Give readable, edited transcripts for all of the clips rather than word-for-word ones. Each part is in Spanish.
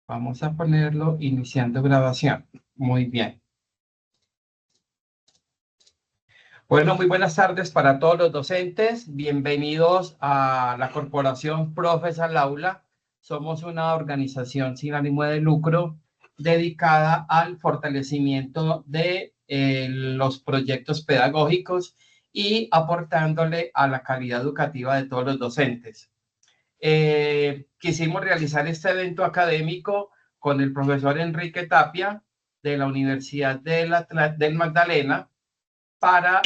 Vamos a ponerlo iniciando grabación. Muy bien. Bueno, muy buenas tardes para todos los docentes. Bienvenidos a la Corporación Profes al Aula. Somos una organización sin ánimo de lucro dedicada al fortalecimiento de los proyectos pedagógicos y aportándole a la calidad educativa de todos los docentes. Quisimos realizar este evento académico con el profesor Enrique Tapia de la Universidad del Magdalena para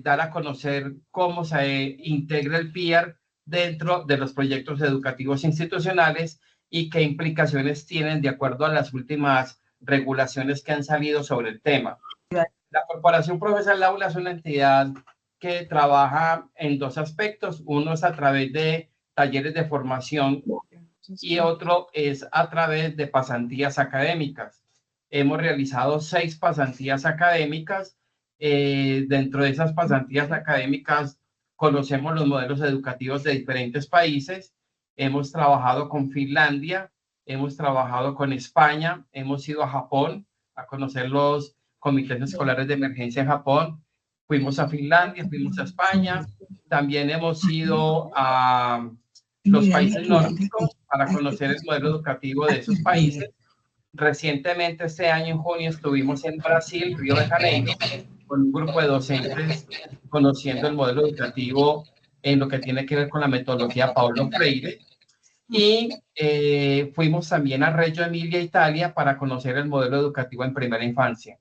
dar a conocer cómo se integra el PIAR dentro de los proyectos educativos institucionales y qué implicaciones tienen de acuerdo a las últimas regulaciones que han salido sobre el tema. La Corporación Profes al Aula es una entidad que trabaja en dos aspectos. Uno es a través de talleres de formación y otro es a través de pasantías académicas. Hemos realizado 6 pasantías académicas. Dentro de esas pasantías académicas conocemos los modelos educativos de diferentes países. Hemos trabajado con Finlandia, hemos trabajado con España, hemos ido a Japón a conocer los comités escolares de emergencia en Japón. Fuimos a Finlandia, fuimos a España, también hemos ido a los países nórdicos para conocer el modelo educativo de esos países. Recientemente, este año en junio, estuvimos en Brasil, Río de Janeiro, con un grupo de docentes conociendo el modelo educativo en lo que tiene que ver con la metodología Paulo Freire. Y fuimos también a Reggio Emilia, Italia, para conocer el modelo educativo en primera infancia.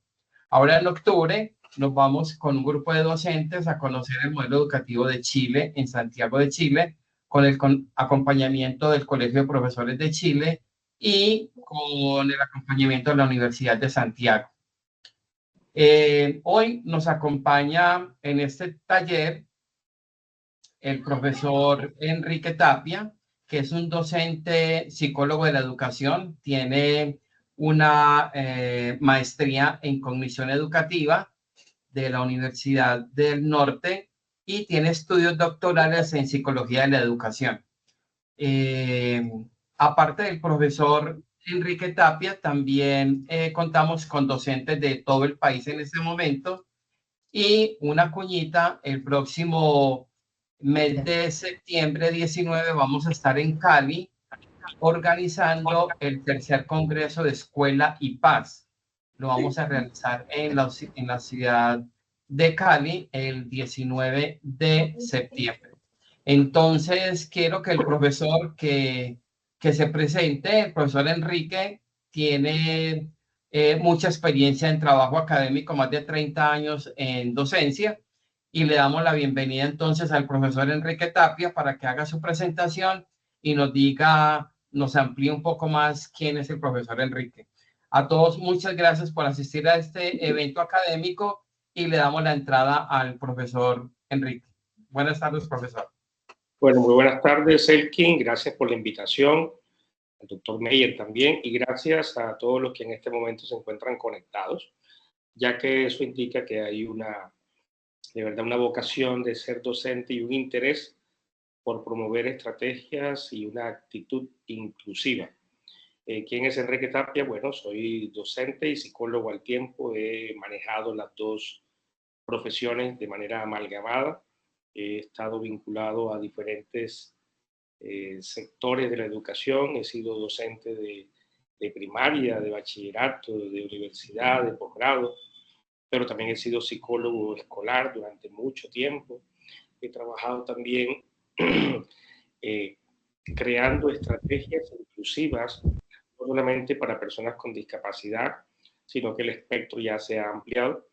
Ahora en octubre nos vamos con un grupo de docentes a conocer el modelo educativo de Chile, en Santiago de Chile, con el acompañamiento del Colegio de Profesores de Chile y con el acompañamiento de la Universidad de Santiago. Hoy nos acompaña en este taller el profesor Enrique Tapia, que es un docente psicólogo de la educación, tiene una maestría en cognición educativa de la Universidad del Norte y tiene estudios doctorales en psicología de la educación. Aparte del profesor Enrique Tapia, también contamos con docentes de todo el país en este momento y una cuñita, el próximo mes de septiembre 19 vamos a estar en Cali organizando el tercer congreso de Escuela y Paz. Lo vamos a realizar en la ciudad de Cali el 19 de septiembre. Entonces, quiero que el profesor que se presente, el profesor Enrique, tiene mucha experiencia en trabajo académico, más de 30 años en docencia, y le damos la bienvenida entonces al profesor Enrique Tapia para que haga su presentación y nos diga, nos amplíe un poco más quién es el profesor Enrique. A todos, muchas gracias por asistir a este evento académico y le damos la entrada al profesor Enrique. Buenas tardes, profesor. Bueno, muy buenas tardes, Elkin. Gracias por la invitación, al doctor Meyer también, y gracias a todos los que en este momento se encuentran conectados, ya que eso indica que hay de verdad, una vocación de ser docente y un interés por promover estrategias y una actitud inclusiva. ¿Quién es Enrique Tapia? Bueno, soy docente y psicólogo al tiempo. He manejado las dos profesiones de manera amalgamada. He estado vinculado a diferentes sectores de la educación. He sido docente de primaria, de bachillerato, de universidad, de posgrado, pero también he sido psicólogo escolar durante mucho tiempo. He trabajado también creando estrategias inclusivas, no solamente para personas con discapacidad, sino que el espectro ya se ha ampliado.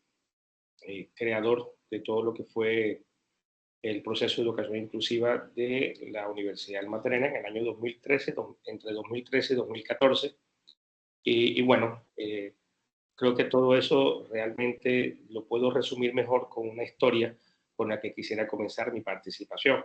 Creador de todo lo que fue el proceso de educación inclusiva de la Universidad del Magdalena en el año 2013, entre 2013 y 2014. Y bueno, creo que todo eso realmente lo puedo resumir mejor con una historia con la que quisiera comenzar mi participación.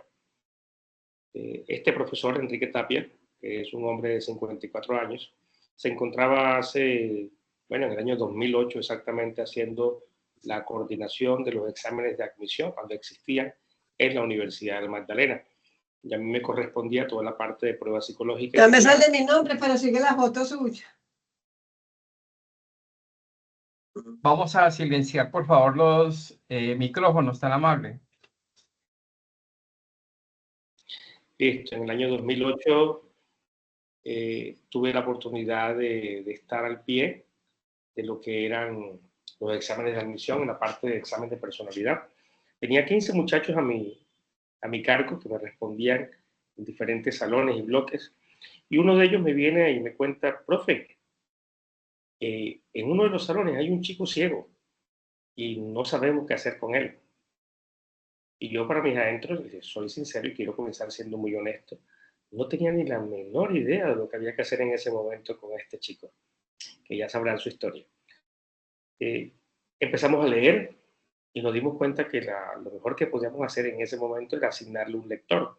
Este profesor, Enrique Tapia, que es un hombre de 54 años, se encontraba en el año 2008 exactamente, haciendo la coordinación de los exámenes de admisión cuando existían en la Universidad del Magdalena. y a mí me correspondía toda la parte de pruebas psicológicas. Ya me sale mi nombre, pero sigue la foto suya. Vamos a silenciar, por favor, los micrófonos, tan amable. Listo, en el año 2008 tuve la oportunidad de estar al pie de lo que eran los exámenes de admisión en la parte de examen de personalidad. Tenía 15 muchachos a mi cargo que me respondían en diferentes salones y bloques, y uno de ellos me viene y me cuenta: profe, en uno de los salones hay un chico ciego y no sabemos qué hacer con él. Y yo, para mis adentros, soy sincero y quiero comenzar siendo muy honesto, no tenía ni la menor idea de lo que había que hacer en ese momento con este chico, que ya sabrán su historia. Empezamos a leer y nos dimos cuenta que lo mejor que podíamos hacer en ese momento era asignarle un lector.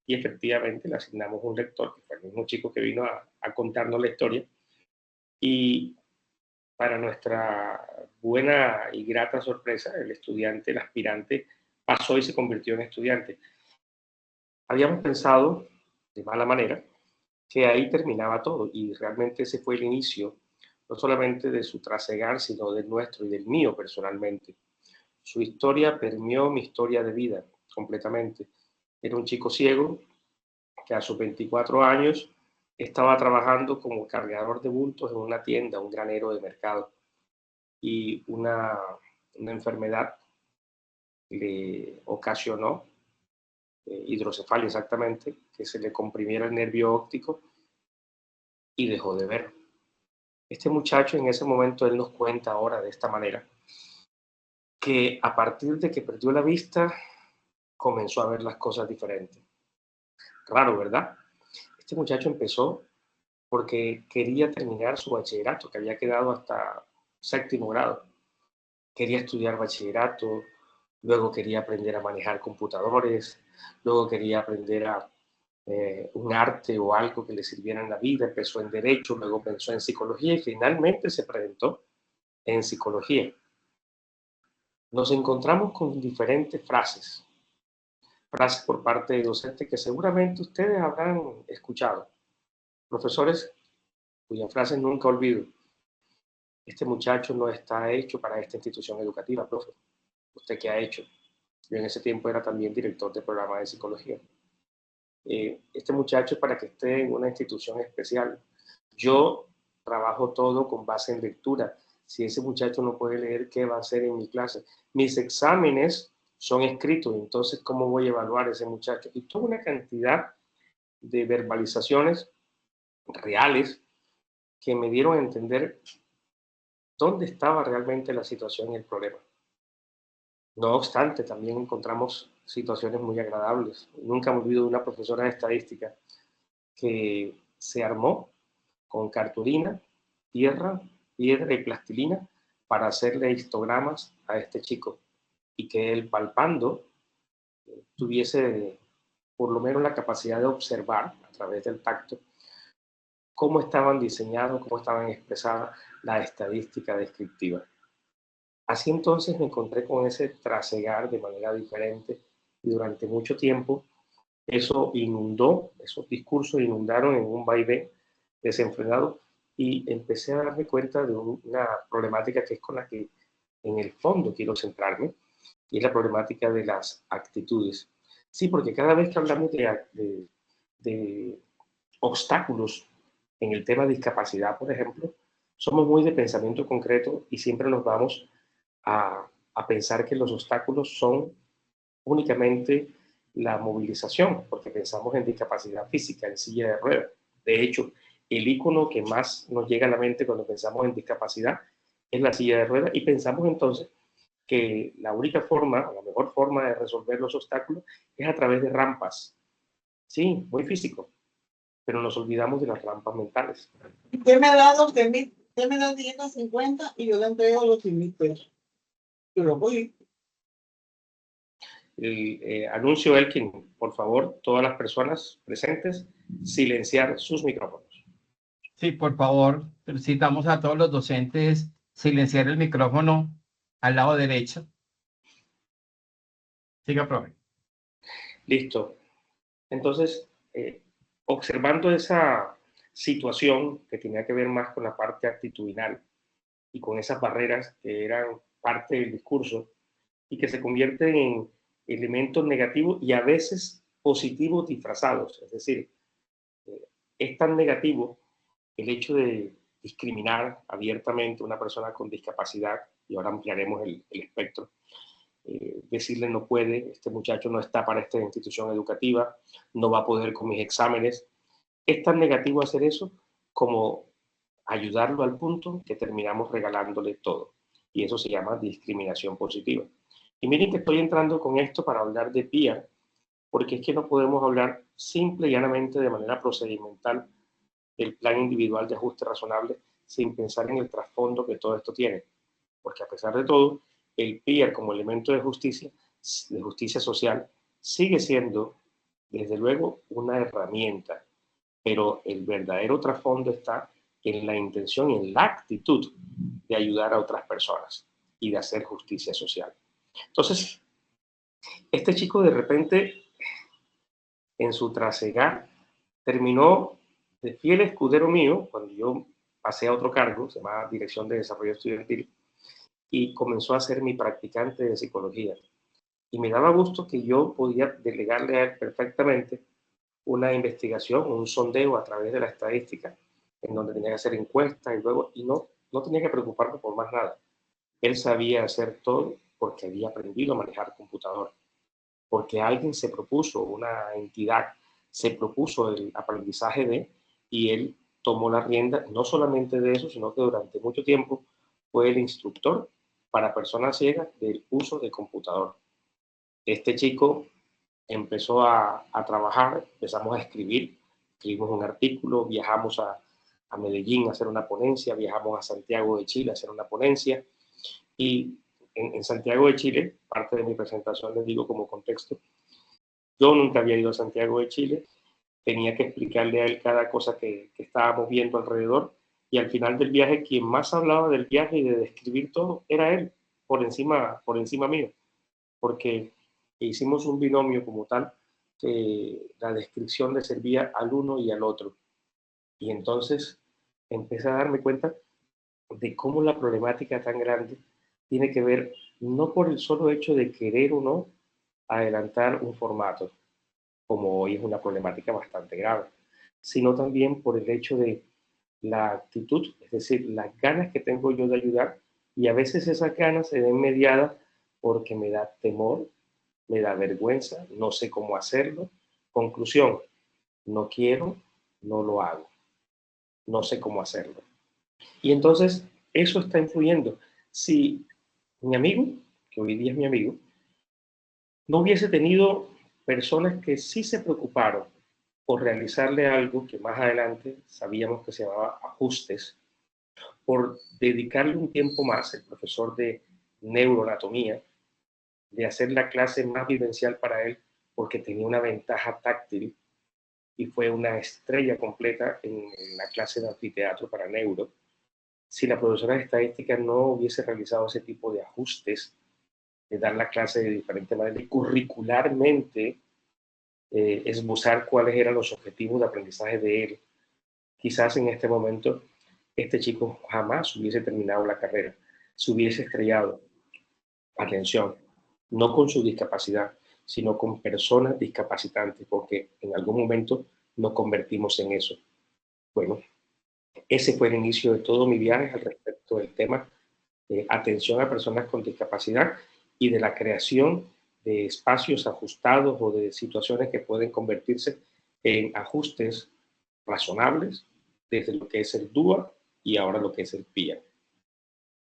Y efectivamente le asignamos un lector, que fue el mismo chico que vino a contarnos la historia. Y para nuestra buena y grata sorpresa, el estudiante, el aspirante, pasó y se convirtió en estudiante. Habíamos pensado, de mala manera, que ahí terminaba todo, y realmente ese fue el inicio, no solamente de su trasegar, sino del nuestro y del mío personalmente. Su historia permeó mi historia de vida completamente. Era un chico ciego que a sus 24 años estaba trabajando como cargador de bultos en una tienda, un granero de mercado. Y una enfermedad le ocasionó, hidrocefalia exactamente, que se le comprimiera el nervio óptico y dejó de ver. Este muchacho, en ese momento, él nos cuenta ahora de esta manera, que a partir de que perdió la vista, comenzó a ver las cosas diferentes. Raro, ¿verdad? Este muchacho empezó porque quería terminar su bachillerato, que había quedado hasta 7º grado. Quería estudiar bachillerato, luego quería aprender a manejar computadores, luego quería aprender un arte o algo que le sirviera en la vida. Empezó en Derecho, luego pensó en Psicología y finalmente se presentó en Psicología. Nos encontramos con diferentes frases por parte de docentes que seguramente ustedes habrán escuchado. Profesores cuyas frases nunca olvido. Este muchacho no está hecho para esta institución educativa, profe. ¿Usted qué ha hecho? Yo en ese tiempo era también director de programa de psicología. Este muchacho es para que esté en una institución especial. Yo trabajo todo con base en lectura. Si ese muchacho no puede leer, ¿qué va a hacer en mi clase? Mis exámenes son escritos, entonces, ¿cómo voy a evaluar a ese muchacho? Y toda una cantidad de verbalizaciones reales que me dieron a entender dónde estaba realmente la situación y el problema. No obstante, también encontramos situaciones muy agradables. Nunca me olvido de una profesora de estadística que se armó con cartulina, tierra, piedra y plastilina para hacerle histogramas a este chico y que él, palpando, tuviese por lo menos la capacidad de observar a través del tacto cómo estaban diseñados, cómo estaban expresadas las estadísticas descriptivas. Así entonces me encontré con ese trasegar de manera diferente y durante mucho tiempo eso inundó, esos discursos inundaron en un vaivén desenfrenado y empecé a darme cuenta de una problemática que es con la que en el fondo quiero centrarme, y es la problemática de las actitudes. Sí, porque cada vez que hablamos de obstáculos en el tema de discapacidad, por ejemplo, somos muy de pensamiento concreto y siempre nos vamos a pensar que los obstáculos son únicamente la movilización, porque pensamos en discapacidad física, en silla de ruedas. De hecho, el icono que más nos llega a la mente cuando pensamos en discapacidad es la silla de ruedas, y pensamos entonces que la única forma, o la mejor forma de resolver los obstáculos es a través de rampas. Sí, muy físico, pero nos olvidamos de las rampas mentales. Usted me da 12.000, usted me da 10.50 y yo le entrego los 100.000 pesos. Yo lo voy. Anuncio, Elkin, por favor, todas las personas presentes, silenciar sus micrófonos. Sí, por favor, solicitamos a todos los docentes silenciar el micrófono al lado derecho. Siga, profe. Listo. Entonces, observando esa situación que tenía que ver más con la parte actitudinal y con esas barreras que eran parte del discurso y que se convierten en elementos negativos y a veces positivos disfrazados. Es decir, es tan negativo el hecho de discriminar abiertamente a una persona con discapacidad, y ahora ampliaremos el espectro, decirle no puede, este muchacho no está para esta institución educativa, no va a poder con mis exámenes. Es tan negativo hacer eso como ayudarlo al punto que terminamos regalándole todo. Y eso se llama discriminación positiva. Y miren que estoy entrando con esto para hablar de PIA, porque es que no podemos hablar simple y llanamente de manera procedimental del plan individual de ajuste razonable sin pensar en el trasfondo que todo esto tiene. Porque a pesar de todo, el PIA como elemento de justicia social sigue siendo, desde luego, una herramienta, pero el verdadero trasfondo está en la intención y en la actitud de ayudar a otras personas y de hacer justicia social. Entonces, este chico de repente, en su trasegar, terminó de fiel escudero mío cuando yo pasé a otro cargo, se llama Dirección de Desarrollo Estudiantil, y comenzó a ser mi practicante de psicología. Y me daba gusto que yo podía delegarle a él perfectamente una investigación, un sondeo a través de la estadística, en donde tenía que hacer encuestas y luego, y no tenía que preocuparme por más nada. Él sabía hacer todo porque había aprendido a manejar computador, porque alguien se propuso, una entidad se propuso el aprendizaje de, y él tomó la rienda, no solamente de eso, sino que durante mucho tiempo fue el instructor para personas ciegas del uso de computador. Este chico empezó a trabajar, empezamos a escribimos un artículo, viajamos a Medellín a hacer una ponencia, viajamos a Santiago de Chile a hacer una ponencia, y en Santiago de Chile, parte de mi presentación les digo como contexto, yo nunca había ido a Santiago de Chile, tenía que explicarle a él cada cosa que estábamos viendo alrededor, y al final del viaje quien más hablaba del viaje y de describir todo era él, por encima mío, porque hicimos un binomio como tal, que la descripción le servía al uno y al otro. Y entonces empecé a darme cuenta de cómo la problemática tan grande tiene que ver no por el solo hecho de querer o no adelantar un formato, como hoy es una problemática bastante grave, sino también por el hecho de la actitud, es decir, las ganas que tengo yo de ayudar, y a veces esas ganas se ven mediadas porque me da temor, me da vergüenza, no sé cómo hacerlo. Conclusión, no quiero, no lo hago, no sé cómo hacerlo. Y entonces eso está influyendo. Si mi amigo, que hoy día es mi amigo, no hubiese tenido personas que sí se preocuparon por realizarle algo que más adelante sabíamos que se llamaba ajustes, por dedicarle un tiempo más, el profesor de neuroanatomía, de hacer la clase más vivencial para él, porque tenía una ventaja táctil y fue una estrella completa en la clase de anfiteatro para neuro. Si la profesora de estadística no hubiese realizado ese tipo de ajustes, de dar la clase de diferente manera y curricularmente esbozar cuáles eran los objetivos de aprendizaje de él, quizás en este momento este chico jamás hubiese terminado la carrera, se hubiese estrellado, atención, no con su discapacidad, sino con personas discapacitantes, porque en algún momento nos convertimos en eso. Bueno, ese fue el inicio de todo mi viaje al respecto del tema de atención a personas con discapacidad y de la creación de espacios ajustados o de situaciones que pueden convertirse en ajustes razonables desde lo que es el DUA y ahora lo que es el PIA.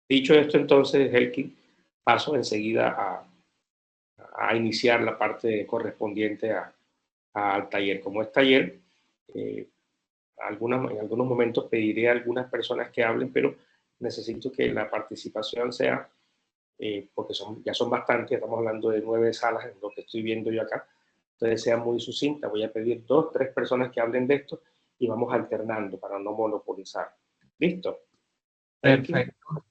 Dicho esto, entonces, Helkin, paso enseguida a iniciar la parte correspondiente al taller. Como es taller, en algunos momentos pediré a algunas personas que hablen, pero necesito que la participación sea, porque ya son bastantes, estamos hablando de 9 salas en lo que estoy viendo yo acá, entonces sea muy sucinta. Voy a pedir 2, 3 personas que hablen de esto y vamos alternando para no monopolizar. ¿Listo? Perfecto.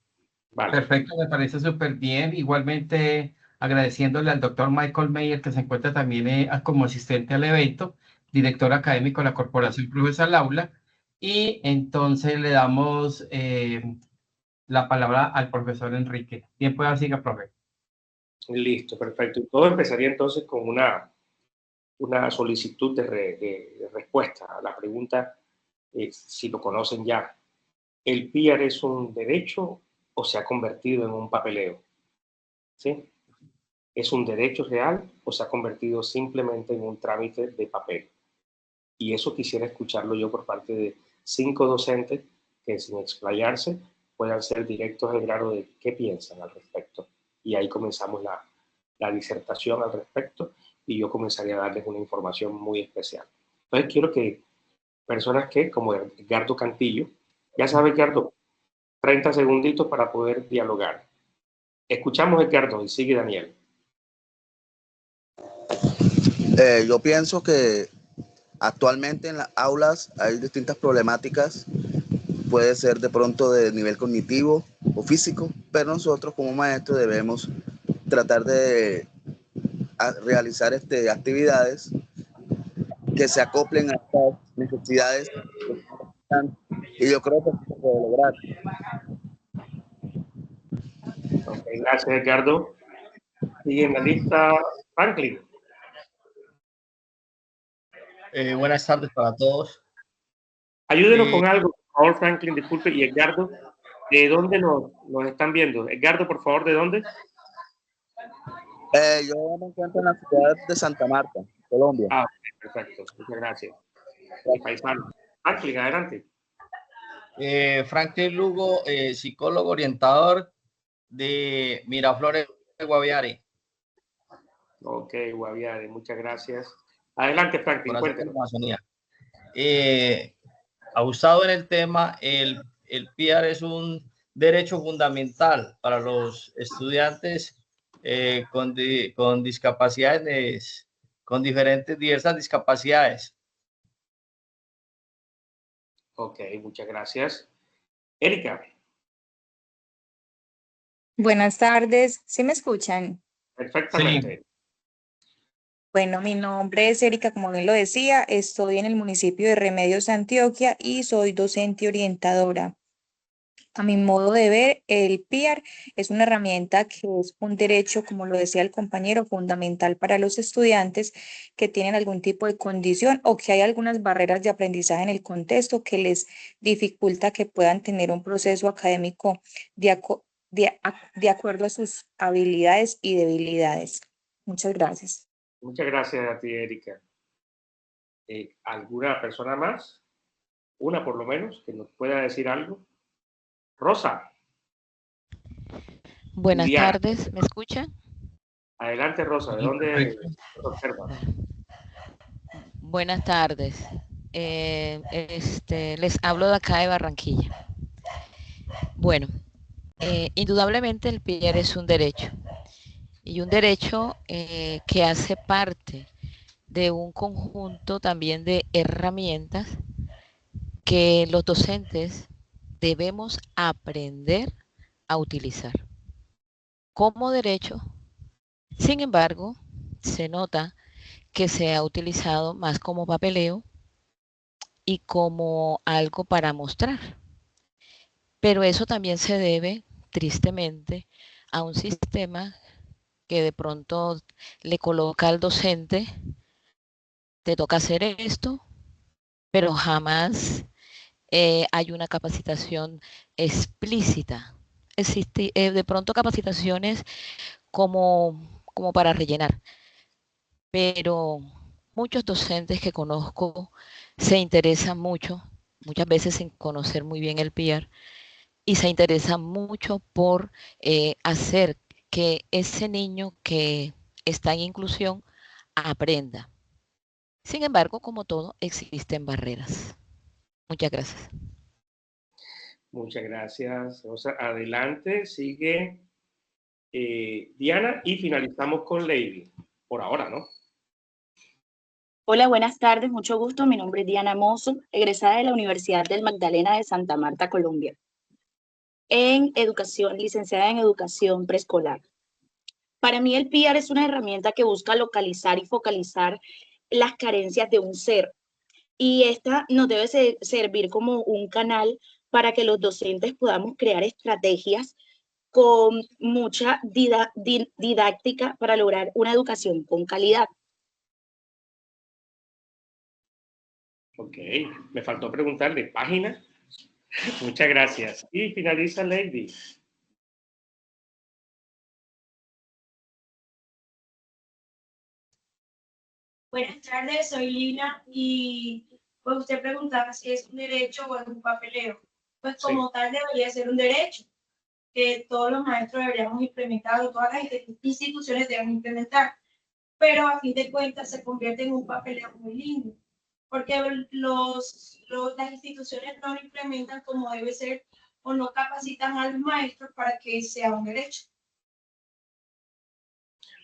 Vale. Perfecto, me parece súper bien. Igualmente agradeciéndole al doctor Michael Meyer, que se encuentra también como asistente al evento, director académico de la Corporación Profesor Aula, y entonces le damos la palabra al profesor Enrique. Bien, pues siga, profe. Listo, perfecto. Y todo empezaría entonces con una solicitud de respuesta a la pregunta, si lo conocen ya. ¿El PIAR es un derecho o se ha convertido en un papeleo? ¿Sí? ¿Es un derecho real o se ha convertido simplemente en un trámite de papel? Y eso quisiera escucharlo yo por parte de 5 docentes que, sin explayarse, puedan ser directos al grano de qué piensan al respecto. Y ahí comenzamos la disertación al respecto y yo comenzaría a darles una información muy especial. Entonces quiero que personas que, como Edgardo Cantillo, ya sabe Edgardo, 30 segunditos para poder dialogar. Escuchamos Edgardo y sigue Daniel. Yo pienso que actualmente en las aulas hay distintas problemáticas, puede ser de pronto de nivel cognitivo o físico, pero nosotros como maestros debemos tratar de realizar actividades que se acoplen a estas necesidades y yo creo que se puede lograr. Okay, gracias Edgardo. Sigue en la lista Franklin. Buenas tardes para todos. Ayúdenos con algo, por favor, Franklin, disculpe, y Edgardo, ¿de dónde nos están viendo? Edgardo, por favor, ¿de dónde? Yo me encuentro en la ciudad de Santa Marta, Colombia. Ah, perfecto, muchas gracias. Mi paisano. Franklin, adelante. Franklin Lugo, psicólogo orientador de Miraflores, Guaviare. Ok, Guaviare, muchas gracias. Adelante, Franklin, cuéntenos. Abusado en el tema, el PIAR es un derecho fundamental para los estudiantes con discapacidades, con diversas discapacidades. Ok, muchas gracias. Erika. Buenas tardes, ¿sí me escuchan? Perfectamente. Sí. Bueno, mi nombre es Erika, como bien lo decía, estoy en el municipio de Remedios, Antioquia, y soy docente orientadora. A mi modo de ver, el PIAR es una herramienta que es un derecho, como lo decía el compañero, fundamental para los estudiantes que tienen algún tipo de condición o que hay algunas barreras de aprendizaje en el contexto que les dificulta que puedan tener un proceso académico de acuerdo a sus habilidades y debilidades. Muchas gracias. Muchas gracias a ti, Erika. ¿Alguna persona más? Una por lo menos, que nos pueda decir algo. Rosa. Buenas Diana. tardes, ¿me escuchan? Adelante, Rosa. ¿De dónde observa? Buenas tardes. Les hablo de acá de Barranquilla. Bueno, indudablemente el PIAR es un derecho y un derecho que hace parte de un conjunto también de herramientas que los docentes debemos aprender a utilizar como derecho. Sin embargo, se nota que se ha utilizado más como papeleo y como algo para mostrar. Pero eso también se debe, tristemente, a un sistema que de pronto le coloca al docente, te toca hacer esto, pero jamás hay una capacitación explícita. Existe de pronto capacitaciones como para rellenar, pero muchos docentes que conozco se interesan mucho, muchas veces sin conocer muy bien el PIAR, y se interesan mucho por hacer que ese niño que está en inclusión aprenda. Sin embargo, como todo, existen barreras. Muchas gracias. Muchas gracias, Rosa. Adelante, sigue Diana y finalizamos con Lady. Por ahora, ¿no? Hola, buenas tardes, mucho gusto. Mi nombre es Diana Mozo, egresada de la Universidad del Magdalena de Santa Marta, Colombia, en educación, licenciada en educación preescolar. Para mí el PR es una herramienta que busca localizar y focalizar las carencias de un ser. Y esta nos debe servir como un canal para que los docentes podamos crear estrategias con mucha didáctica para lograr una educación con calidad. Ok, me faltó preguntarle, ¿página? Muchas gracias. Y finaliza Lady. Buenas tardes, soy Lina y pues usted preguntaba si es un derecho o es un papeleo. Pues como tal debería ser un derecho que todos los maestros deberíamos implementar, o todas las instituciones deben implementar, pero a fin de cuentas se convierte en un papeleo muy lindo, porque las instituciones no lo implementan como debe ser o no capacitan a los maestros para que sea un derecho.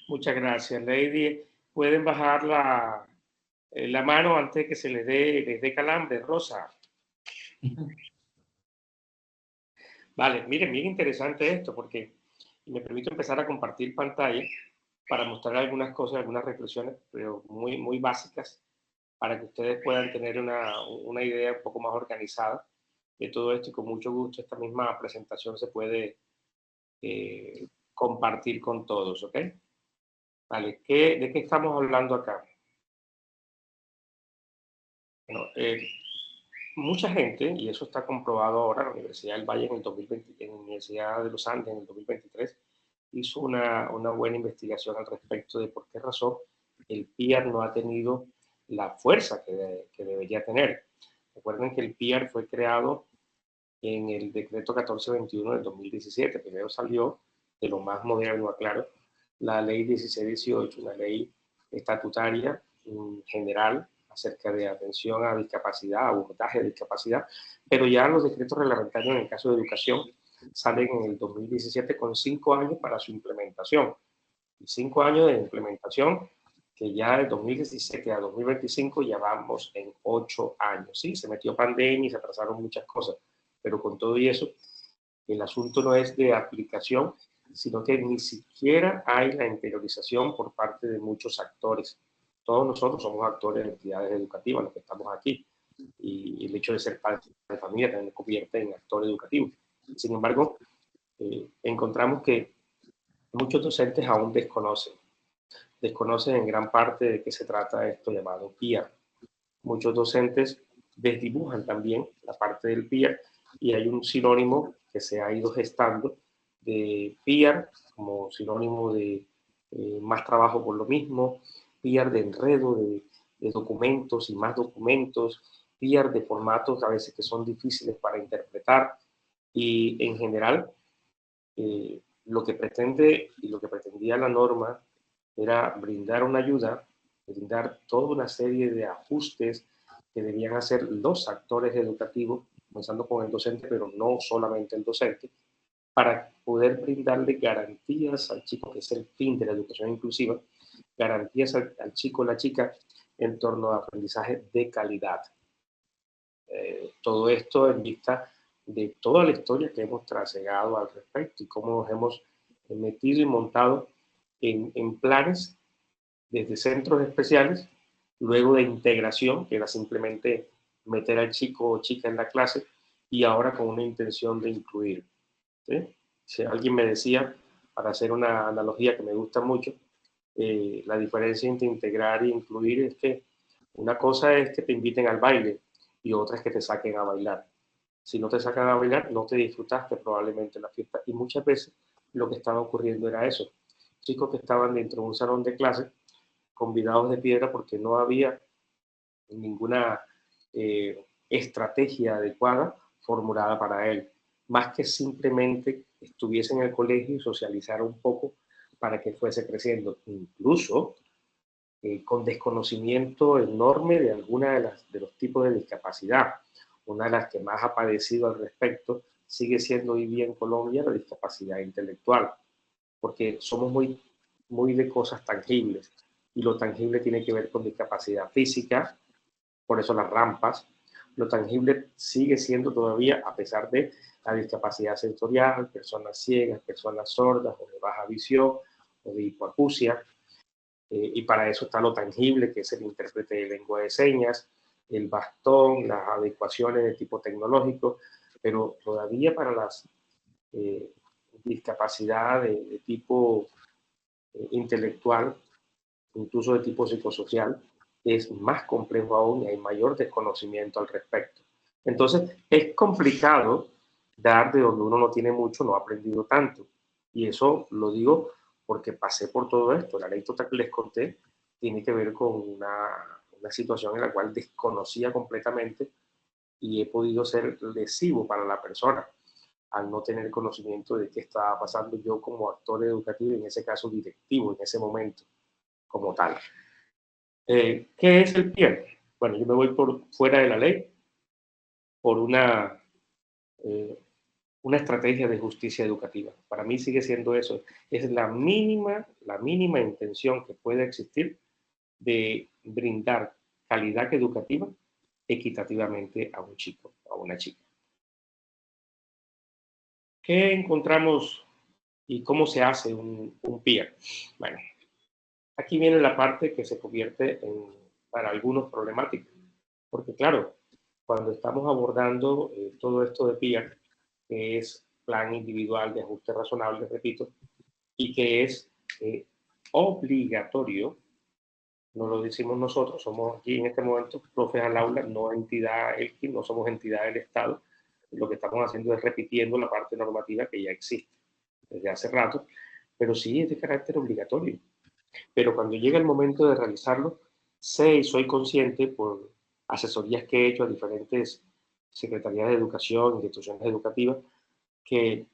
Muchas gracias, Lady. Pueden bajar la mano antes de que se les dé calambre, Rosa. Vale, miren, bien interesante esto, porque me permito empezar a compartir pantalla para mostrar algunas cosas, algunas reflexiones, pero muy básicas, para que ustedes puedan tener una idea un poco más organizada de todo esto, y con mucho gusto esta misma presentación se puede compartir con todos, ¿ok? Vale, ¿de qué estamos hablando acá? Bueno, mucha gente, y eso está comprobado ahora, la Universidad del Valle en el 2020, en la Universidad de los Andes en el 2023, hizo una buena investigación al respecto de por qué razón el PIAR no ha tenido la fuerza que debería tener. Recuerden que el PIAR fue creado en el decreto 1421 del 2017. Primero salió de lo más moderno, aclaro, la ley 1618, una ley estatutaria general acerca de atención a discapacidad, abordaje de discapacidad, pero ya los decretos reglamentarios en el caso de educación salen en el 2017 con 5 años para su implementación. Y 5 años de implementación, que ya de 2017 a 2025 ya vamos en 8 años. Sí, se metió pandemia y se atrasaron muchas cosas, pero con todo y eso, el asunto no es de aplicación, sino que ni siquiera hay la interiorización por parte de muchos actores. Todos nosotros somos actores de entidades educativas, los que estamos aquí, y el hecho de ser parte de familia también nos convierte en actor educativo. Sin embargo, encontramos que muchos docentes aún desconocen en gran parte de qué se trata esto llamado PIAR. Muchos docentes desdibujan también la parte del PIAR, y hay un sinónimo que se ha ido gestando de PIAR como sinónimo de más trabajo por lo mismo, PIAR de enredo de documentos y más documentos, PIAR de formatos a veces que son difíciles para interpretar, y en general lo que pretende y lo que pretendía la norma era brindar una ayuda, brindar toda una serie de ajustes que debían hacer los actores educativos, comenzando con el docente, pero no solamente el docente, para poder brindarle garantías al chico, que es el fin de la educación inclusiva, garantías al chico o la chica en torno a aprendizaje de calidad. Todo esto en vista de toda la historia que hemos trasegado al respecto y cómo nos hemos metido y montado en planes desde centros especiales, luego de integración, que era simplemente meter al chico o chica en la clase, y ahora con una intención de incluir. ¿Sí? Si alguien me decía, para hacer una analogía que me gusta mucho, la diferencia entre integrar e incluir es que una cosa es que te inviten al baile y otra es que te saquen a bailar. Si no te sacan a bailar, no te disfrutaste probablemente la fiesta. Y muchas veces lo que estaba ocurriendo era eso. Chicos que estaban dentro de un salón de clase convidados de piedra porque no había ninguna estrategia adecuada formulada para él. Más que simplemente estuviese en el colegio y socializara un poco para que fuese creciendo. Incluso con desconocimiento enorme de alguna de los tipos de discapacidad. Una de las que más ha padecido al respecto sigue siendo hoy día en Colombia la discapacidad intelectual, porque somos muy de cosas tangibles, y lo tangible tiene que ver con discapacidad física, por eso las rampas. Lo tangible sigue siendo todavía, a pesar de la discapacidad sensorial, personas ciegas, personas sordas o de baja visión, o de hipoacusia, y para eso está lo tangible, que es el intérprete de lengua de señas, el bastón, las adecuaciones de tipo tecnológico, pero todavía para las discapacidad de tipo intelectual, incluso de tipo psicosocial, es más complejo aún y hay mayor desconocimiento al respecto. Entonces, es complicado dar de donde uno no tiene mucho, no ha aprendido tanto. Y eso lo digo porque pasé por todo esto. La anécdota que les conté tiene que ver con una situación en la cual desconocía completamente y he podido ser lesivo para la persona al no tener conocimiento de qué estaba pasando yo como actor educativo, en ese caso directivo, en ese momento, como tal. ¿Qué es el PIAR? Bueno, yo me voy por fuera de la ley por una estrategia de justicia educativa. Para mí sigue siendo eso. Es la mínima intención que puede existir de brindar calidad educativa equitativamente a un chico o a una chica. ¿Qué encontramos y cómo se hace un PIAR? Bueno, aquí viene la parte que se convierte para algunos problemática. Porque claro, cuando estamos abordando todo esto de PIAR, que es plan individual de ajuste razonable, repito, y que es obligatorio, no lo decimos nosotros, somos aquí en este momento profes al aula, no entidad ELKIN, no somos entidad del Estado, lo que estamos haciendo es repitiendo la parte normativa que ya existe desde hace rato, pero sí es de carácter obligatorio. Pero cuando llega el momento de realizarlo, sé y soy consciente por asesorías que he hecho a diferentes secretarías de educación, instituciones educativas, que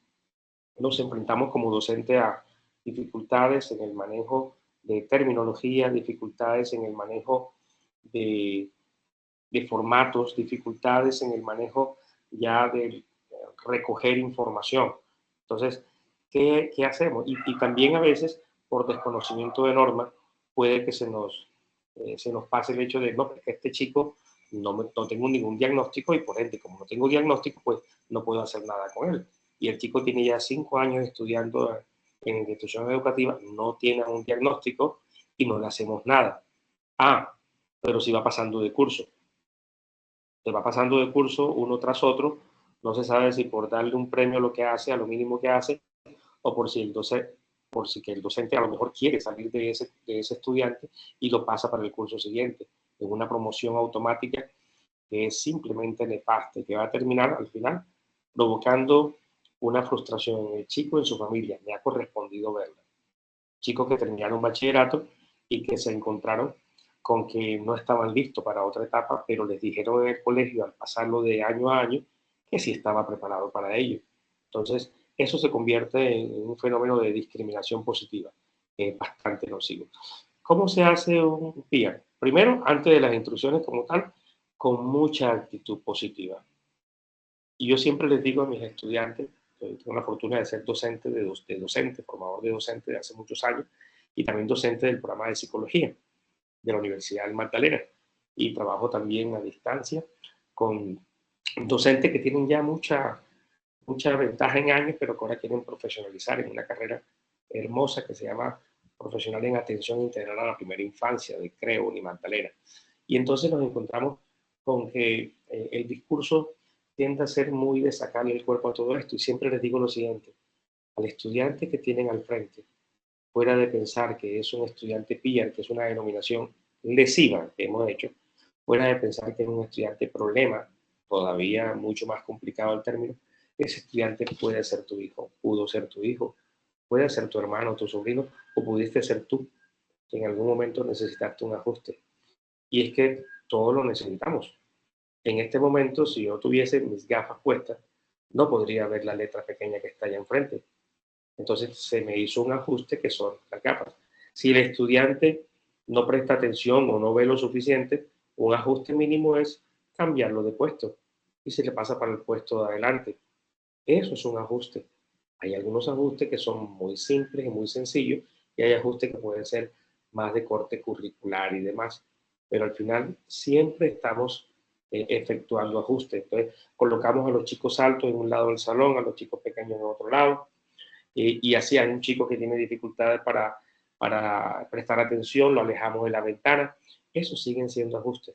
nos enfrentamos como docente a dificultades en el manejo de terminología, dificultades en el manejo de formatos, dificultades en el manejo ya de recoger información. Entonces, ¿qué hacemos? Y también a veces, por desconocimiento de norma, puede que se nos pase el hecho de, no, porque este chico no tengo ningún diagnóstico y por ende, como no tengo diagnóstico, pues no puedo hacer nada con él. Y el chico tiene ya 5 años estudiando en institución educativa, no tiene un diagnóstico y no le hacemos nada. Pero si va pasando de curso. Se va pasando de curso uno tras otro, no se sabe si por darle un premio a lo que hace, a lo mínimo que hace, o por si el docente a lo mejor quiere salir de ese estudiante y lo pasa para el curso siguiente, en una promoción automática que es simplemente nefasta y que va a terminar al final provocando una frustración en el chico y en su familia. Me ha correspondido verla. Chicos que terminaron bachillerato y que se encontraron con que no estaban listos para otra etapa, pero les dijeron en el colegio al pasarlo de año a año que sí estaba preparado para ello. Entonces, eso se convierte en un fenómeno de discriminación positiva, bastante nocivo. ¿Cómo se hace un PIAR? Primero, antes de las instrucciones como tal, con mucha actitud positiva. Y yo siempre les digo a mis estudiantes, tengo la fortuna de ser docente formador de docente de hace muchos años, y también docente del programa de psicología de la Universidad del Magdalena. Y trabajo también a distancia con docentes que tienen ya mucha ventaja en años, pero que ahora quieren profesionalizar en una carrera hermosa que se llama Profesional en Atención Integral a la Primera Infancia de CREO y Magdalena. Y entonces nos encontramos con que el discurso tiende a ser muy de sacarle el cuerpo a todo esto. Y siempre les digo lo siguiente, al estudiante que tienen al frente, fuera de pensar que es un estudiante PIAR, que es una denominación lesiva que hemos hecho, fuera de pensar que es un estudiante problema, todavía mucho más complicado el término, ese estudiante puede ser tu hijo, pudo ser tu hijo, puede ser tu hermano, tu sobrino, o pudiste ser tú, que en algún momento necesitaste un ajuste. Y es que todos lo necesitamos. En este momento, si yo tuviese mis gafas puestas, no podría ver la letra pequeña que está allá enfrente. Entonces se me hizo un ajuste que son las gafas. Si el estudiante no presta atención o no ve lo suficiente, un ajuste mínimo es cambiarlo de puesto y se le pasa para el puesto de adelante. Eso es un ajuste. Hay algunos ajustes que son muy simples y muy sencillos y hay ajustes que pueden ser más de corte curricular y demás. Pero al final siempre estamos efectuando ajustes. Entonces colocamos a los chicos altos en un lado del salón, a los chicos pequeños en otro lado. y así hay un chico que tiene dificultades para prestar atención, lo alejamos de la ventana. Esos siguen siendo ajustes.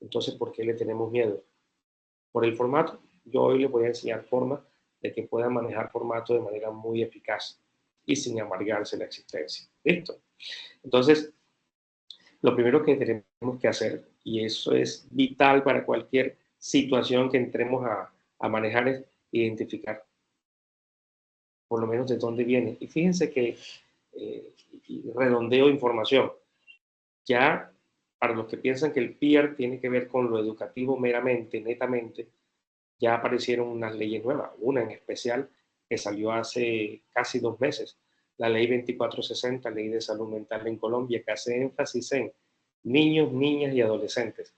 Entonces, ¿por qué le tenemos miedo? Por el formato. Yo hoy le voy a enseñar formas de que puedan manejar formato de manera muy eficaz y sin amargarse la existencia. ¿Listo? Entonces, lo primero que tenemos que hacer, y eso es vital para cualquier situación que entremos a manejar, es identificar por lo menos de dónde viene. Y fíjense que redondeo información. Ya para los que piensan que el PIAR tiene que ver con lo educativo meramente, netamente, ya aparecieron unas leyes nuevas, una en especial que salió hace casi 2 meses, la ley 2460, ley de salud mental en Colombia, que hace énfasis en niños, niñas y adolescentes.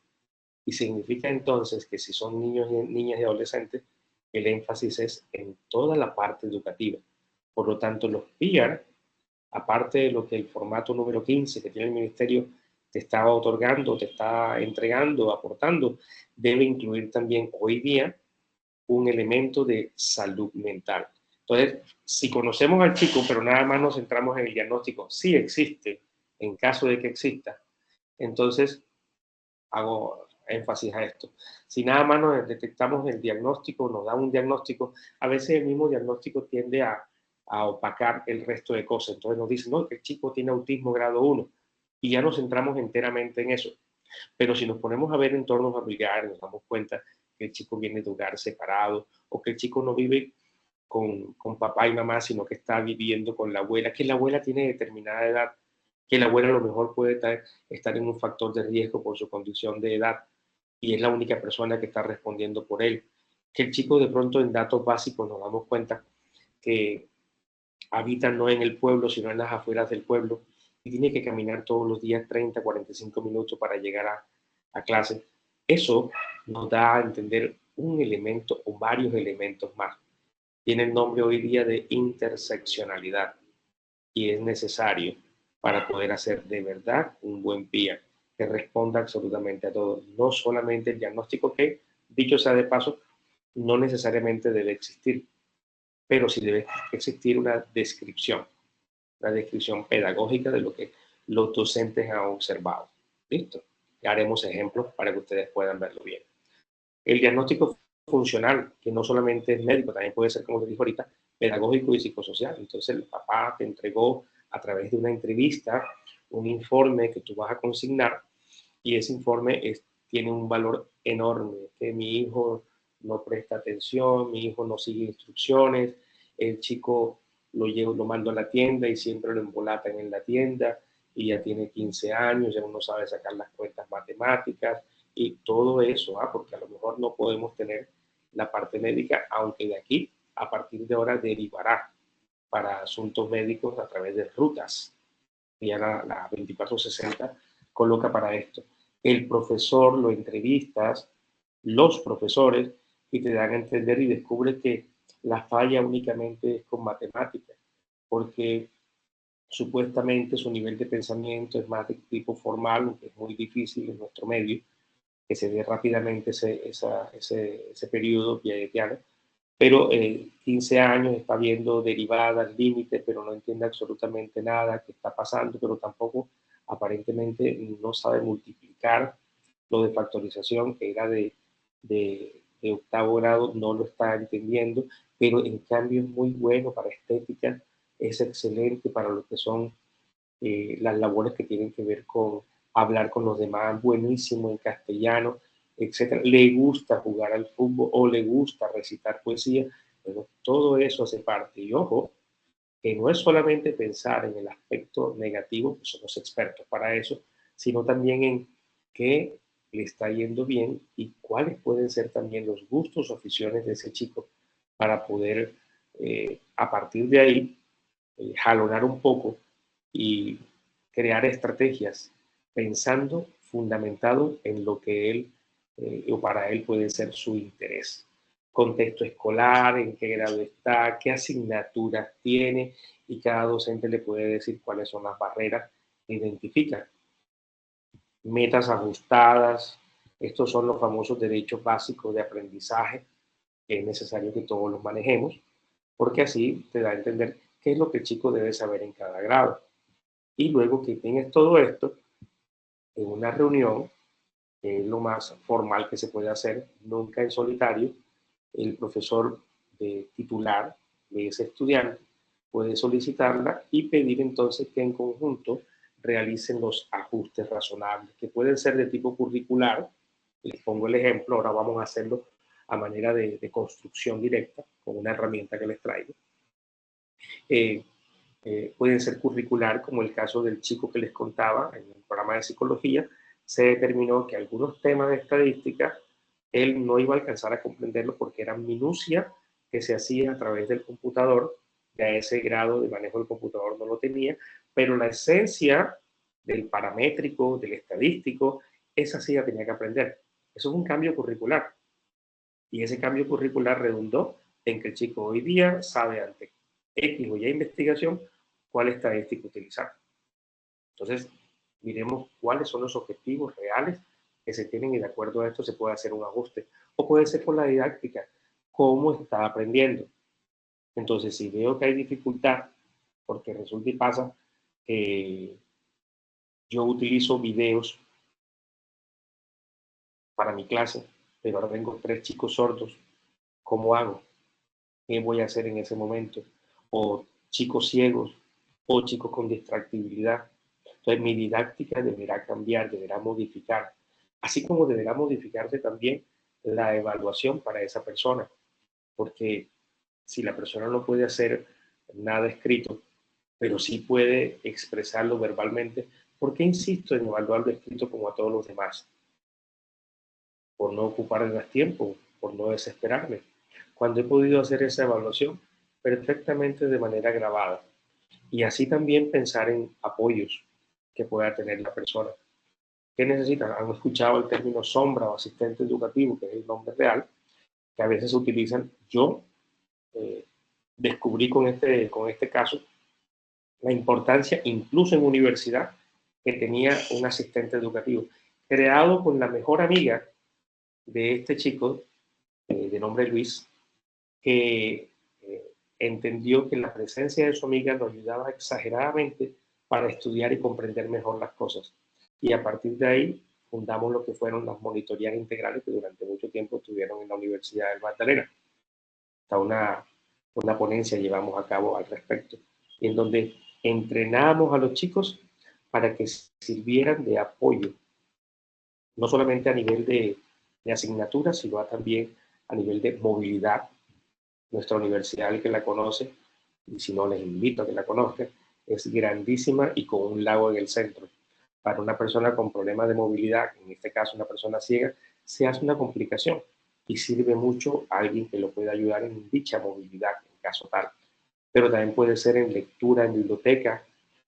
Y significa entonces que si son niños, niñas y adolescentes, el énfasis es en toda la parte educativa. Por lo tanto, los PIAR, aparte de lo que el formato número 15 que tiene el Ministerio te está otorgando, te está entregando, aportando, debe incluir también hoy día un elemento de salud mental. Entonces, si conocemos al chico, pero nada más nos centramos en el diagnóstico, sí existe, en caso de que exista, entonces hago énfasis a esto. Si nada más nos detectamos el diagnóstico, nos da un diagnóstico, a veces el mismo diagnóstico tiende a opacar el resto de cosas. Entonces nos dicen, no, que el chico tiene autismo grado 1, y ya nos centramos enteramente en eso. Pero si nos ponemos a ver entornos familiares, nos damos cuenta que el chico viene de hogar separado, o que el chico no vive con papá y mamá, sino que está viviendo con la abuela, que la abuela tiene determinada edad, que la abuela a lo mejor puede estar en un factor de riesgo por su condición de edad, y es la única persona que está respondiendo por él. Que el chico de pronto en datos básicos nos damos cuenta que habita no en el pueblo, sino en las afueras del pueblo, y tiene que caminar todos los días 30, 45 minutos para llegar a clase. Eso nos da a entender un elemento o varios elementos más. Tiene el nombre hoy día de interseccionalidad y es necesario para poder hacer de verdad un buen PIA que responda absolutamente a todo, no solamente el diagnóstico que, dicho sea de paso, no necesariamente debe existir, pero sí debe existir una descripción pedagógica de lo que los docentes han observado. ¿Listo? Y haremos ejemplos para que ustedes puedan verlo bien. El diagnóstico funcional, que no solamente es médico, también puede ser, como te dijo ahorita, pedagógico y psicosocial. Entonces el papá te entregó a través de una entrevista un informe que tú vas a consignar, y ese informe tiene un valor enorme, que mi hijo no presta atención, mi hijo no sigue instrucciones, el chico lo mando a la tienda y siempre lo embolatan en la tienda, y ya tiene 15 años, ya uno sabe sacar las cuentas matemáticas y todo eso, porque a lo mejor no podemos tener la parte médica, aunque de aquí, a partir de ahora, derivará para asuntos médicos a través de rutas. Ya la 2460 coloca para esto. El profesor lo entrevistas, los profesores, y te dan a entender y descubre que la falla únicamente es con matemáticas, porque supuestamente su nivel de pensamiento es más de tipo formal, lo que es muy difícil en nuestro medio, que se dé rápidamente ese periodo piagetiano, pero 15 años está viendo derivadas, límites, pero no entiende absolutamente nada que está pasando, pero tampoco aparentemente no sabe multiplicar. Lo de factorización, que era de octavo grado, no lo está entendiendo, pero en cambio es muy bueno para estética, es excelente para lo que son las labores que tienen que ver con hablar con los demás, buenísimo en castellano, etcétera. Le gusta jugar al fútbol o le gusta recitar poesía, pero todo eso hace parte. Y ojo, que no es solamente pensar en el aspecto negativo, que somos expertos para eso, sino también en qué le está yendo bien y cuáles pueden ser también los gustos o aficiones de ese chico para poder, a partir de ahí, jalonar un poco y crear estrategias pensando fundamentado en lo que él o para él puede ser su interés. Contexto escolar, en qué grado está, qué asignaturas tiene, y cada docente le puede decir cuáles son las barreras que identifica. Metas ajustadas, estos son los famosos derechos básicos de aprendizaje, que es necesario que todos los manejemos. porque así te da a entender qué es lo que el chico debe saber en cada grado. Y luego que tienes todo esto, en una reunión, que es lo más formal que se puede hacer, nunca en solitario, el profesor titular de ese estudiante puede solicitarla y pedir entonces que en conjunto realicen los ajustes razonables, que pueden ser de tipo curricular. Les pongo el ejemplo, ahora vamos a hacerlo a manera de construcción directa, con una herramienta que les traigo. Pueden ser curricular, como el caso del chico que les contaba en el programa de psicología. Se determinó que algunos temas de estadística él no iba a alcanzar a comprenderlo porque eran minucia que se hacía a través del computador. Ya ese grado de manejo del computador no lo tenía, pero la esencia del paramétrico, del estadístico, esa sí la tenía que aprender. Eso es un cambio curricular. Y ese cambio curricular redundó en que el chico hoy día sabe ante X o Y investigación cuál estadística utilizar. Entonces, miremos cuáles son los objetivos reales que se tienen y de acuerdo a esto se puede hacer un ajuste. O puede ser por la didáctica, cómo está aprendiendo. Entonces, si veo que hay dificultad, porque resulta y pasa que yo utilizo videos para mi clase, pero ahora tengo 3 chicos sordos, ¿cómo hago? ¿Qué voy a hacer en ese momento? O chicos ciegos, o chicos con distractibilidad. Entonces, mi didáctica deberá cambiar, deberá modificar, así como deberá modificarse también la evaluación para esa persona, porque si la persona no puede hacer nada escrito, pero sí puede expresarlo verbalmente, ¿por qué insisto en evaluar lo escrito como a todos los demás? Por no ocuparle más tiempo, por no desesperarme. Cuando he podido hacer esa evaluación perfectamente de manera grabada, y así también pensar en apoyos que pueda tener la persona. ¿Qué necesitan? Han escuchado el término sombra o asistente educativo, que es el nombre real, que a veces se utilizan. Yo descubrí con este caso la importancia, incluso en universidad, que tenía un asistente educativo, creado con la mejor amiga de este chico, de nombre Luis, que entendió que la presencia de su amiga lo ayudaba exageradamente para estudiar y comprender mejor las cosas. Y a partir de ahí fundamos lo que fueron las monitorías integrales que durante mucho tiempo estuvieron en la Universidad del Magdalena. Hasta una ponencia llevamos a cabo al respecto, en donde entrenábamos a los chicos para que sirvieran de apoyo, no solamente a nivel de asignaturas, sino también a nivel de movilidad. Nuestra universidad, el que la conoce, y si no les invito a que la conozcan, es grandísima y con un lago en el centro. Para una persona con problemas de movilidad, en este caso una persona ciega, se hace una complicación y sirve mucho a alguien que lo pueda ayudar en dicha movilidad, en caso tal. Pero también puede ser en lectura en biblioteca,